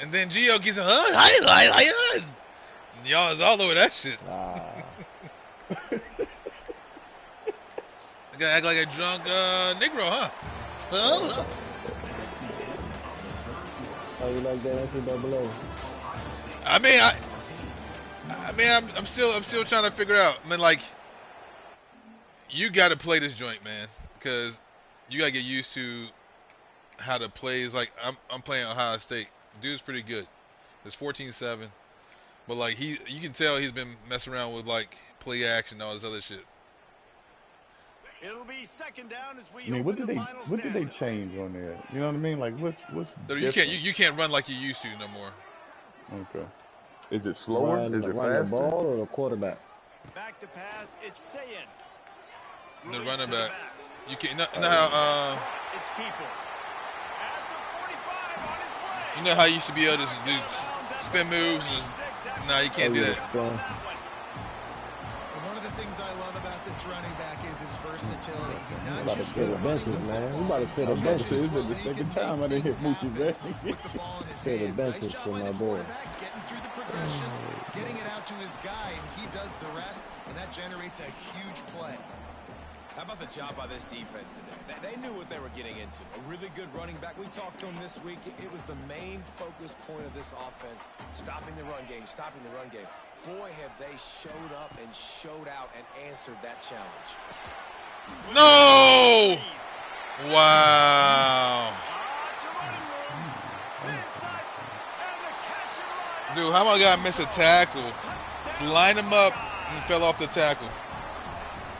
And then Gio gets and y'all is all over that shit. I gotta act like a drunk Negro, huh? How you like that NCAA? I mean, I'm still trying to figure out. I mean, like, you got to play this joint, man, because you got to get used to how to play. Is like I'm playing Ohio State. Dude's pretty good. It's 14-7, but like you can tell he's been messing around with like play action and all this other shit. It'll be second down as we I mean, what open did the they final what did they stanza. change on there? You know what I mean? Like what's You can't run like you used to no more. Okay. Is it slower? Is it Run the faster? ball or the quarterback? back to pass. It's saying. The running back. You can't. You know how It's Peoples. At the 45 on his way. you know how you used to be able to do spin moves and just. Nah, you can't do that. And one of the things I love about this running back is his versatility. He's not about just to clear the benches, man. We about to clear the benches. This is the second time I didn't hit Mookie back. Clear the benches for my boy. Getting through the progression, getting it out to his guy, and he does the rest, and that generates a huge play. How about the job by this defense today? They knew what they were getting into. A really good running back. We talked to him this week. It was the main focus point of this offense, stopping the run game, stopping the run game. Boy, have they showed up and showed out and answered that challenge. No! Wow. Dude, how my guy miss a tackle? Line him up and fell off the tackle.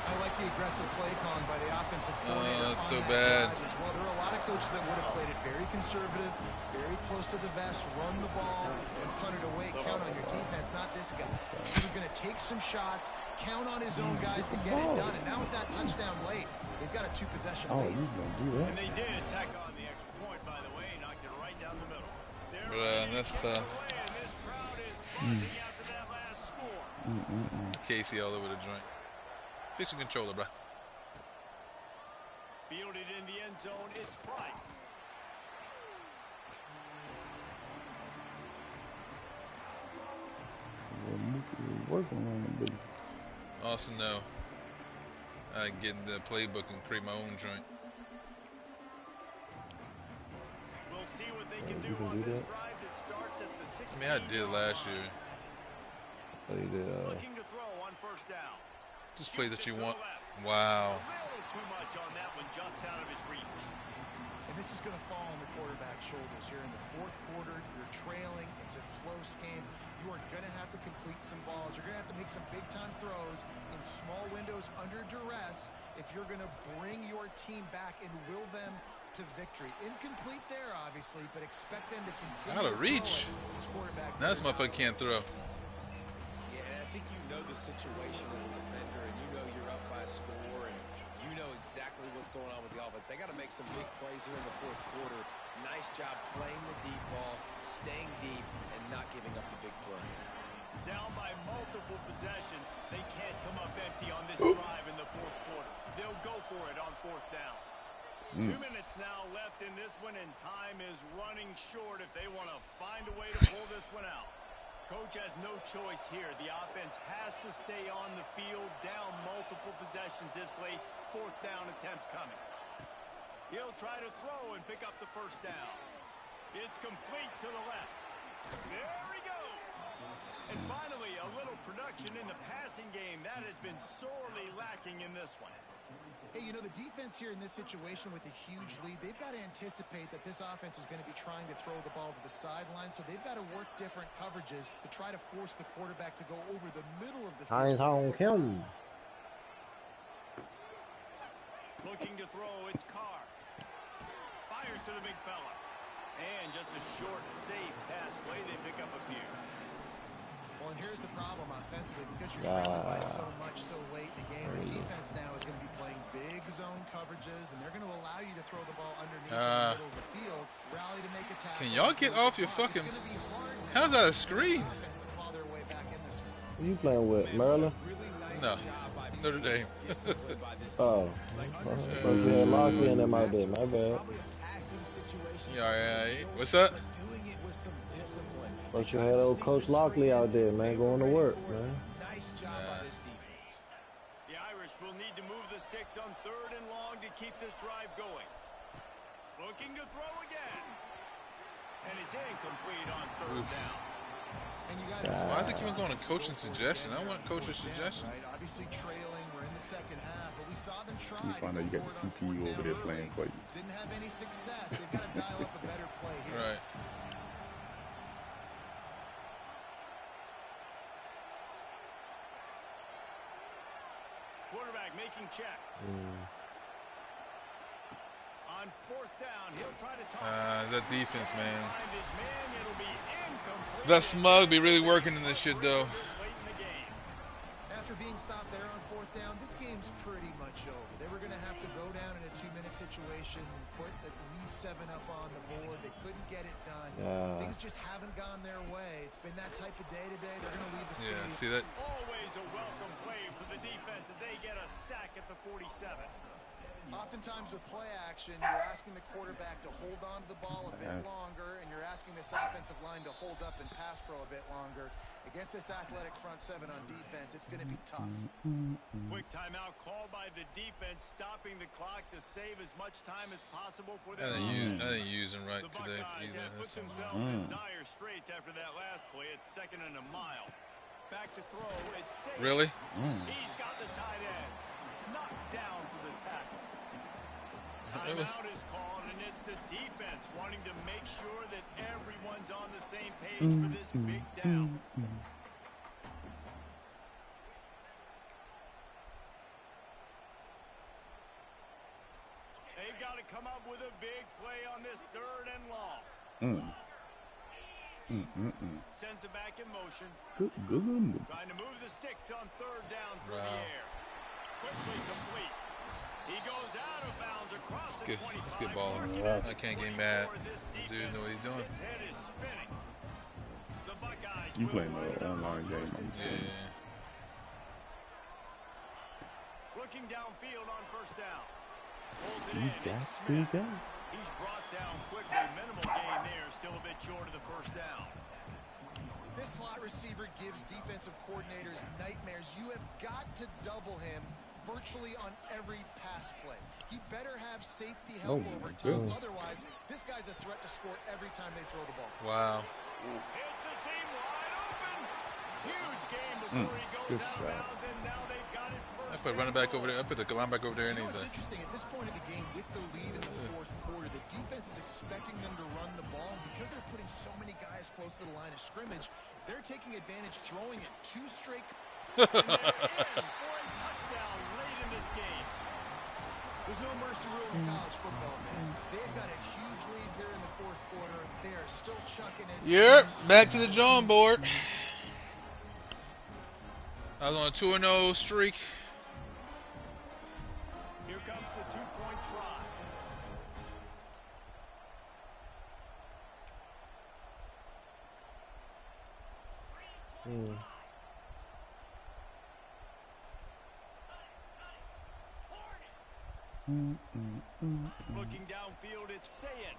I like the aggressive play calling by the offensive coordinator. That's so bad. As well. There are a lot of coaches that would have played it very conservative, very close to the vest, run the ball, and punt it away. Count on your defense, not this guy. He was going to take some shots, count on his own guys to get it done. And now with that touchdown late, they've got a two-possession lead. He's going to do that. And they did attack on the extra point, by the way, knocked it right down the middle. That's tough. And this crowd is buzzing after that last score. Casey all over the joint. Fix your controller, bro. Fielded in the end zone, it's Price. Working on the business. Also, no. I can get in the playbook and create my own joint. We'll see what they can do on this drive that starts at the 16. I mean, I did last year. You did, Looking to throw on first down. Just plays that you want. Wow. A little too much on that one, just out of his reach. And this is going to fall on the quarterback's shoulders here in the fourth quarter. You're trailing. It's a close game. You are going to have to complete some balls. You're going to have to make some big-time throws in small windows under duress if you're going to bring your team back and will them to victory. Incomplete there, obviously, but expect them to continue. Out of reach. Now this motherfucker can't throw. Yeah, I think you know the situation as a defender, and you know you're up by a score, and you know exactly what's going on with the offense. They got to make some big plays here in the fourth quarter. Nice job playing the deep ball, staying deep, and not giving up the big play. Down by multiple possessions, they can't come up empty on this drive in the fourth quarter. They'll go for it on fourth down. 2 minutes now left in this one, and time is running short if they want to find a way to pull this one out. Coach has no choice here. The offense has to stay on the field, down multiple possessions this late. Fourth down attempt coming. He'll try to throw and pick up the first down. It's complete to the left. There he goes. And finally, a little production in the passing game. That has been sorely lacking in this one. Hey, you know, the defense here in this situation with a huge lead, they've got to anticipate that this offense is going to be trying to throw the ball to the sideline, so they've got to work different coverages to try to force the quarterback to go over the middle of the field. Looking to throw, it's Carr. Fires to the big fella. And just a short, safe pass play, they pick up a few. Well, and here's the problem offensively, because you're trailing by so much so late in the game, the defense now is going to be playing big zone coverages, and they're going to allow you to throw the ball underneath in the middle of the field, rally to make a tackle. Can y'all get off your fucking... How's that a screen? Who you playing with, Maryland? No, Notre Dame. Oh. You had Lockley in them out there, my bad. You alright? What's up? But you had old Coach Lockley out there, man, going to work, man. Nice job by this defense. The Irish will need to move the sticks on third and long to keep this drive going. Looking to throw again. And it's incomplete on third down. And you got Why does it keep on going to coaching suggestion? I want coach's suggestion. Right? Obviously trailing, we're in the second half, but we saw them try. You find out you got the CPU over there playing for you. Didn't have any success. They've got to dial up a better play here. Right. Quarterback making checks. On fourth down, he'll try to toss. That defense, man. Find his man, it'll be incomplete. That smug be really working in this shit, though. After After being stopped there on 4th down, this game's pretty much over. They were going to have to go down in a 2-minute situation and put at least 7 up on the board. They couldn't get it done. Things just haven't gone their way. It's been that type of day today. They're going to leave the stadium. Yeah, see that? Always a welcome play for the defense as they get a sack at the 47. Oftentimes with play action, you're asking the quarterback to hold on to the ball a bit longer, and you're asking this offensive line to hold up and pass pro a bit longer. Against this athletic front 7 on defense, it's going to be tough. Quick timeout called by the defense, stopping the clock to save as much time as possible for their offense. I didn't use him right today Buckeyes either. have put themselves in dire straits after that last play. It's 2nd and a mile. Back to throw. It's safe. Really? He's got the tight end. Knocked down for the tackle. Timeout is called, and it's the defense wanting to make sure that everyone's on the same page for this big down. They've got to come up with a big play on this 3rd and long. Sends it back in motion. Trying to move the sticks on 3rd down through the air. Quickly complete. He goes out of bounds across the 25. Let's get ball. I can't get mad. This dude know what he's doing. His head is spinning. The Buckeyes You playing the online game? Yeah. Looking downfield on 1st down. Pulls it in. It's Smith. He's brought down quickly. Minimal gain there. Still a bit short of the 1st down. This slot receiver gives defensive coordinators nightmares. You have got to double him virtually on every pass play. He better have safety help over time. Otherwise, this guy's a threat to score every time they throw the ball. Wow. It's a seam wide open. Huge game before he goes out of bounds, and now they've got it I first. put running back over there. I put the linebacker over there You know what's anything. interesting? At this point of the game, with the lead in the 4th quarter, the defense is expecting them to run the ball. Because they're putting so many guys close to the line of scrimmage, they're taking advantage, throwing it 2 straight. And they're in for a touchdown late in this game. There's no mercy rule in college football, man. They've got a huge lead here in the 4th quarter. They are still chucking it. Yep, back to the drawing board. I was on a 2-0 streak. Here comes the 2-point try. Looking downfield, it's Saying.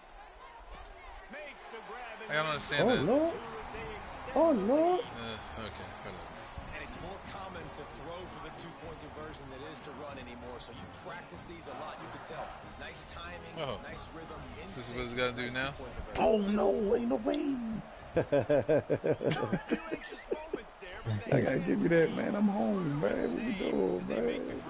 Makes the grab. I don't understand that. Lord. Oh, Lord. Okay, whatever. And it's more common to throw for the 2-point conversion than it is to run anymore. So you practice these a lot. You can tell. Nice timing, nice rhythm. This is what it's got to do now? Oh, no. Ain't no way. I got to give you that, man. I'm home, man. What we doing, man?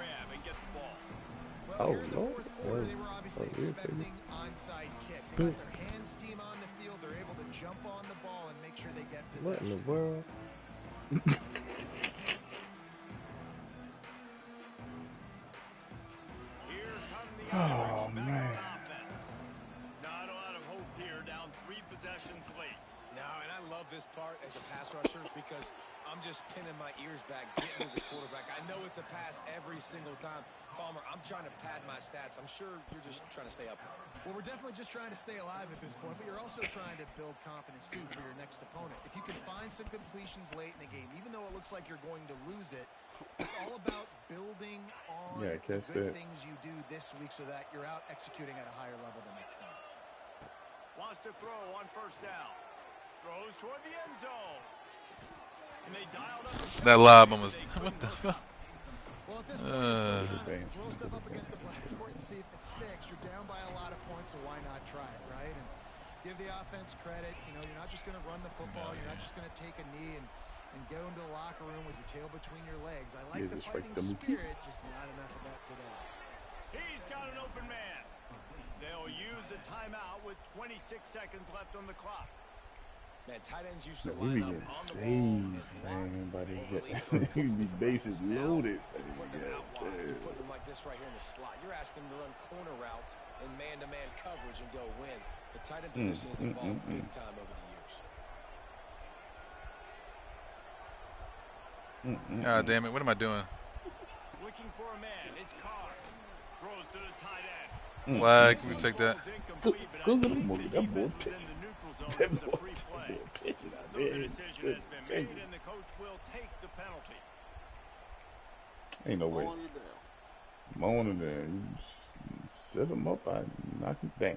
Well, Oh, here in the Lord. 4th quarter, they were obviously expecting onside kick. They got their hands team on the field. They're able to jump on the ball and make sure they get What in possession. the world? Here come the Oh, Irish back man. on offense. Not a lot of hope here, down 3 possessions late. No, and I love this part as a pass rusher because I'm just pinning my ears back, getting to the quarterback. I know it's a pass every single time. Palmer, I'm trying to pad my stats. I'm sure you're just trying to stay upright. Well, we're definitely just trying to stay alive at this point, but you're also trying to build confidence, too, for your next opponent. If you can find some completions late in the game, even though it looks like you're going to lose it, it's all about building on the good things you do this week so that you're out executing at a higher level the next time. Wants to throw on 1st down. Throws toward the end zone. And they dialed up a shot. That lob almost. What the fuck? Well, at this point, it's time to throw stuff up against the blackboard and see if it sticks. You're down by a lot of points, so why not try it, right? And give the offense credit. You know, you're not just going to run the football. You're not just going to take a knee and go into the locker room with your tail between your legs. I like the fighting spirit, just not enough of that today. He's got an open man. They'll use a timeout with 26 seconds left on the clock. Man, tight ends used to We line be up on the getting ball and saved, man. But release these bases loaded. putting them out wide. You're putting them like this right here in the slot. You're asking them to run corner routes in man-to-man coverage and go win. The tight end position has evolved big time over the years. God damn it! What am I doing? Looking for a man. It's Carr. Throws to the tight end. Flag. We take that. Incomplete, but I Good think movie. the That boy defense was in pitching. the neutral zone. That It was a boy, free play. that boy pitching out So there. the decision has been made, and the coach will take the penalty. Ain't no way. Mowing there. You set him up, I knock him down.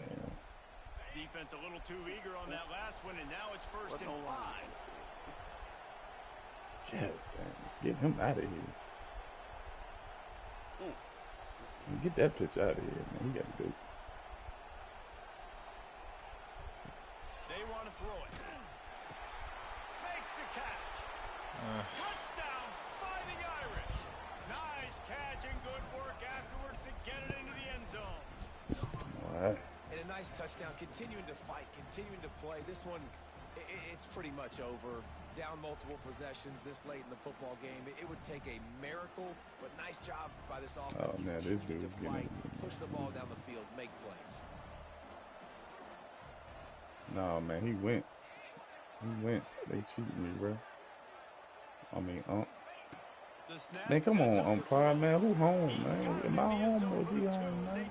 Defense a little too eager on that last one, and now it's 1st and 5. God damn. Get him out of here. Get that pitch out of here, man. He got to go. They want to throw it. Makes the catch. Touchdown, Fighting Irish. Nice catch and good work afterwards to get it into the end zone. All right. And a nice touchdown, continuing to fight, continuing to play. This one, it's pretty much over. Down multiple possessions this late in the football game. It would take a miracle, but nice job by this offense. Oh, man, this Continue dude's to fight, push the ball down the field, make plays. No, man, he went. They cheated me, bro. I mean, man, come on, umpire, man. Who home, man? Am I home or is he home, man?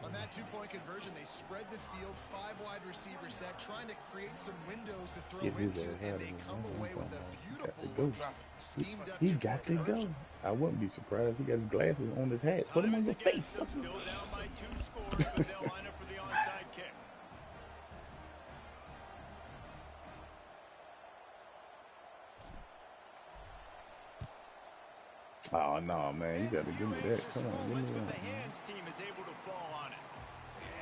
On that two-point conversion, they spread the field, 5 wide receiver set, trying to create some windows to throw into, and they come away with a beautiful schemed up. He got to go. I wouldn't be surprised. He got his glasses on his hat. Put him on your face. Still down by 2 scores, but they'll line up for the onside kick. Oh, no, man. You got to give me that. Come on, give me The that. hands team is able to fall on it.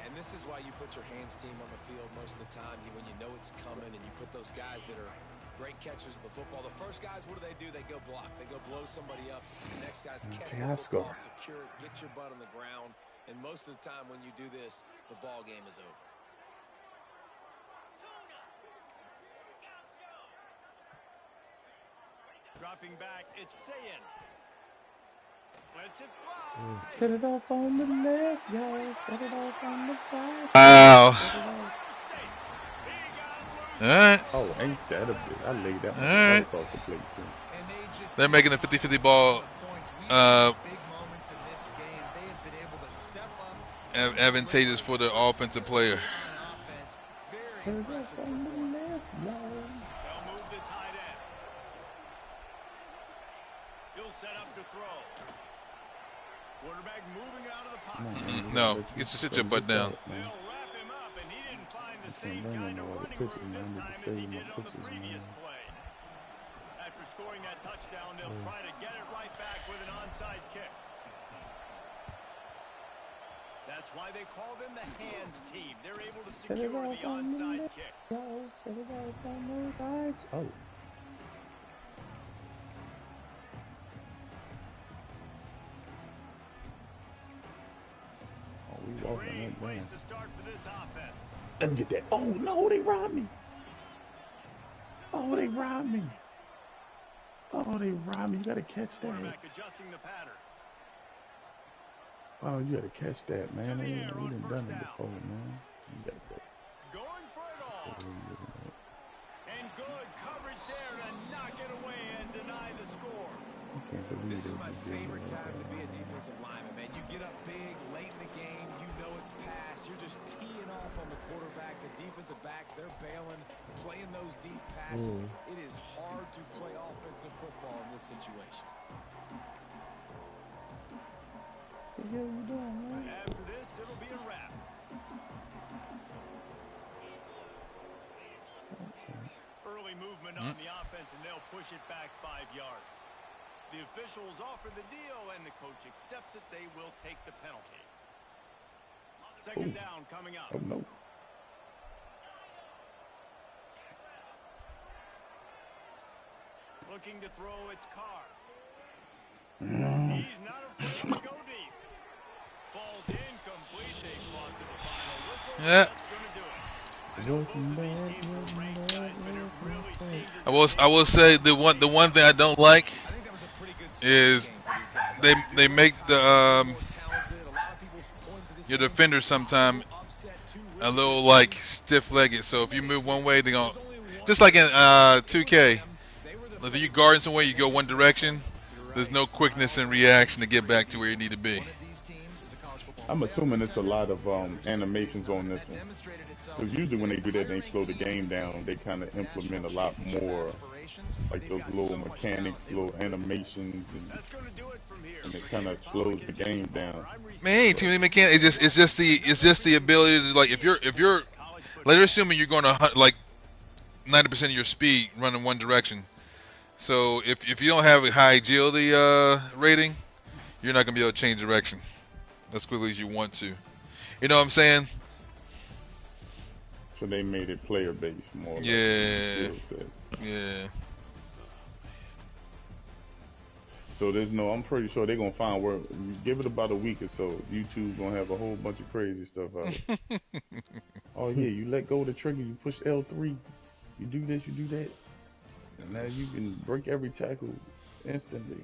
And this is why you put your hands team on the field most of the time when you know it's coming, and you put those guys that are great catchers of the football. The first guys, what do? They go block. They go blow somebody up. The next guys catch the football, secure it, get your butt on the ground. And most of the time when you do this, the ball game is over. Dropping back, it's Sayin. Lets it fly. Set it off on the left, y'all. Set it off on the right. Wow. All right. Oh, ain't that a bit? I laid that one right. off the plate, too. They're making a 50-50 ball. Advantageous for the offensive player. Set it off on the left, y'all. They'll move the tight end. He'll set up to throw. Quarterback moving out of the pocket. No, sit your butt down. They'll wrap him up, and he didn't find the same kind of running room this time as he did on the previous play. After scoring that touchdown, they'll try to get it right back with an onside kick. That's why they call them the hands team. They're able to secure the onside kick. Set it off on the right. Oh. We walking Great that place down. to start for this offense. Let me get that. Oh, no, they robbed me. Oh, they robbed me. Oh, they robbed me. You got to catch that. Quarterback adjusting the pattern. Oh, you got to catch that, man. To the We air on done first done it down. before, man. You got to go. Going for it all. And good coverage there to knock it away and deny the score. I can't believe This is they my just did favorite that. time to be a defensive lineman, man. You get up big late in the game. You know it's past. You're just teeing off on the quarterback. The defensive backs, they're bailing, playing those deep passes. It is hard to play offensive football in this situation. What the hell you doing, man? After this, it'll be a wrap. Early movement on the offense, and they'll push it back 5 yards. The officials offer the deal, and the coach accepts it. They will take the penalty. Second down coming up. Oh, no. Looking to throw, it's Carr. He's not afraid to go deep. Ball's incomplete. They fought to the final whistle. Yeah. That's going to do it. I know both of these teams were ranked guys, but it really seemed as I will say the one thing I don't like I think that was a pretty good is game for these guys. they make the More talented. A lot of people point to this your game. defenders sometime Upset two a little like stiff-legged. So if you move one way, they're gonna just like in 2K. If you guard somewhere, you go one direction. There's no quickness in reaction to get back to where you need to be. I'm assuming it's a lot of animations on this one. Because usually when they do that, they slow the game down. They kind of implement a lot more, like those little mechanics, little animations, and it kind of slows the game down. Man, ain't too many mechanics. It's just the ability to, like, if you're let's assuming you're going to like 90% of your speed running one direction. So if you don't have a high agility rating, you're not gonna be able to change direction as quickly as you want to. You know what I'm saying? So they made it player based more. Yeah. Like yeah. So there's no. I'm pretty sure they're gonna find where. Give it about a week or so. YouTube's gonna have a whole bunch of crazy stuff out. Oh yeah, you let go of the trigger, you push L3, you do this, you do that, and now you can break every tackle instantly.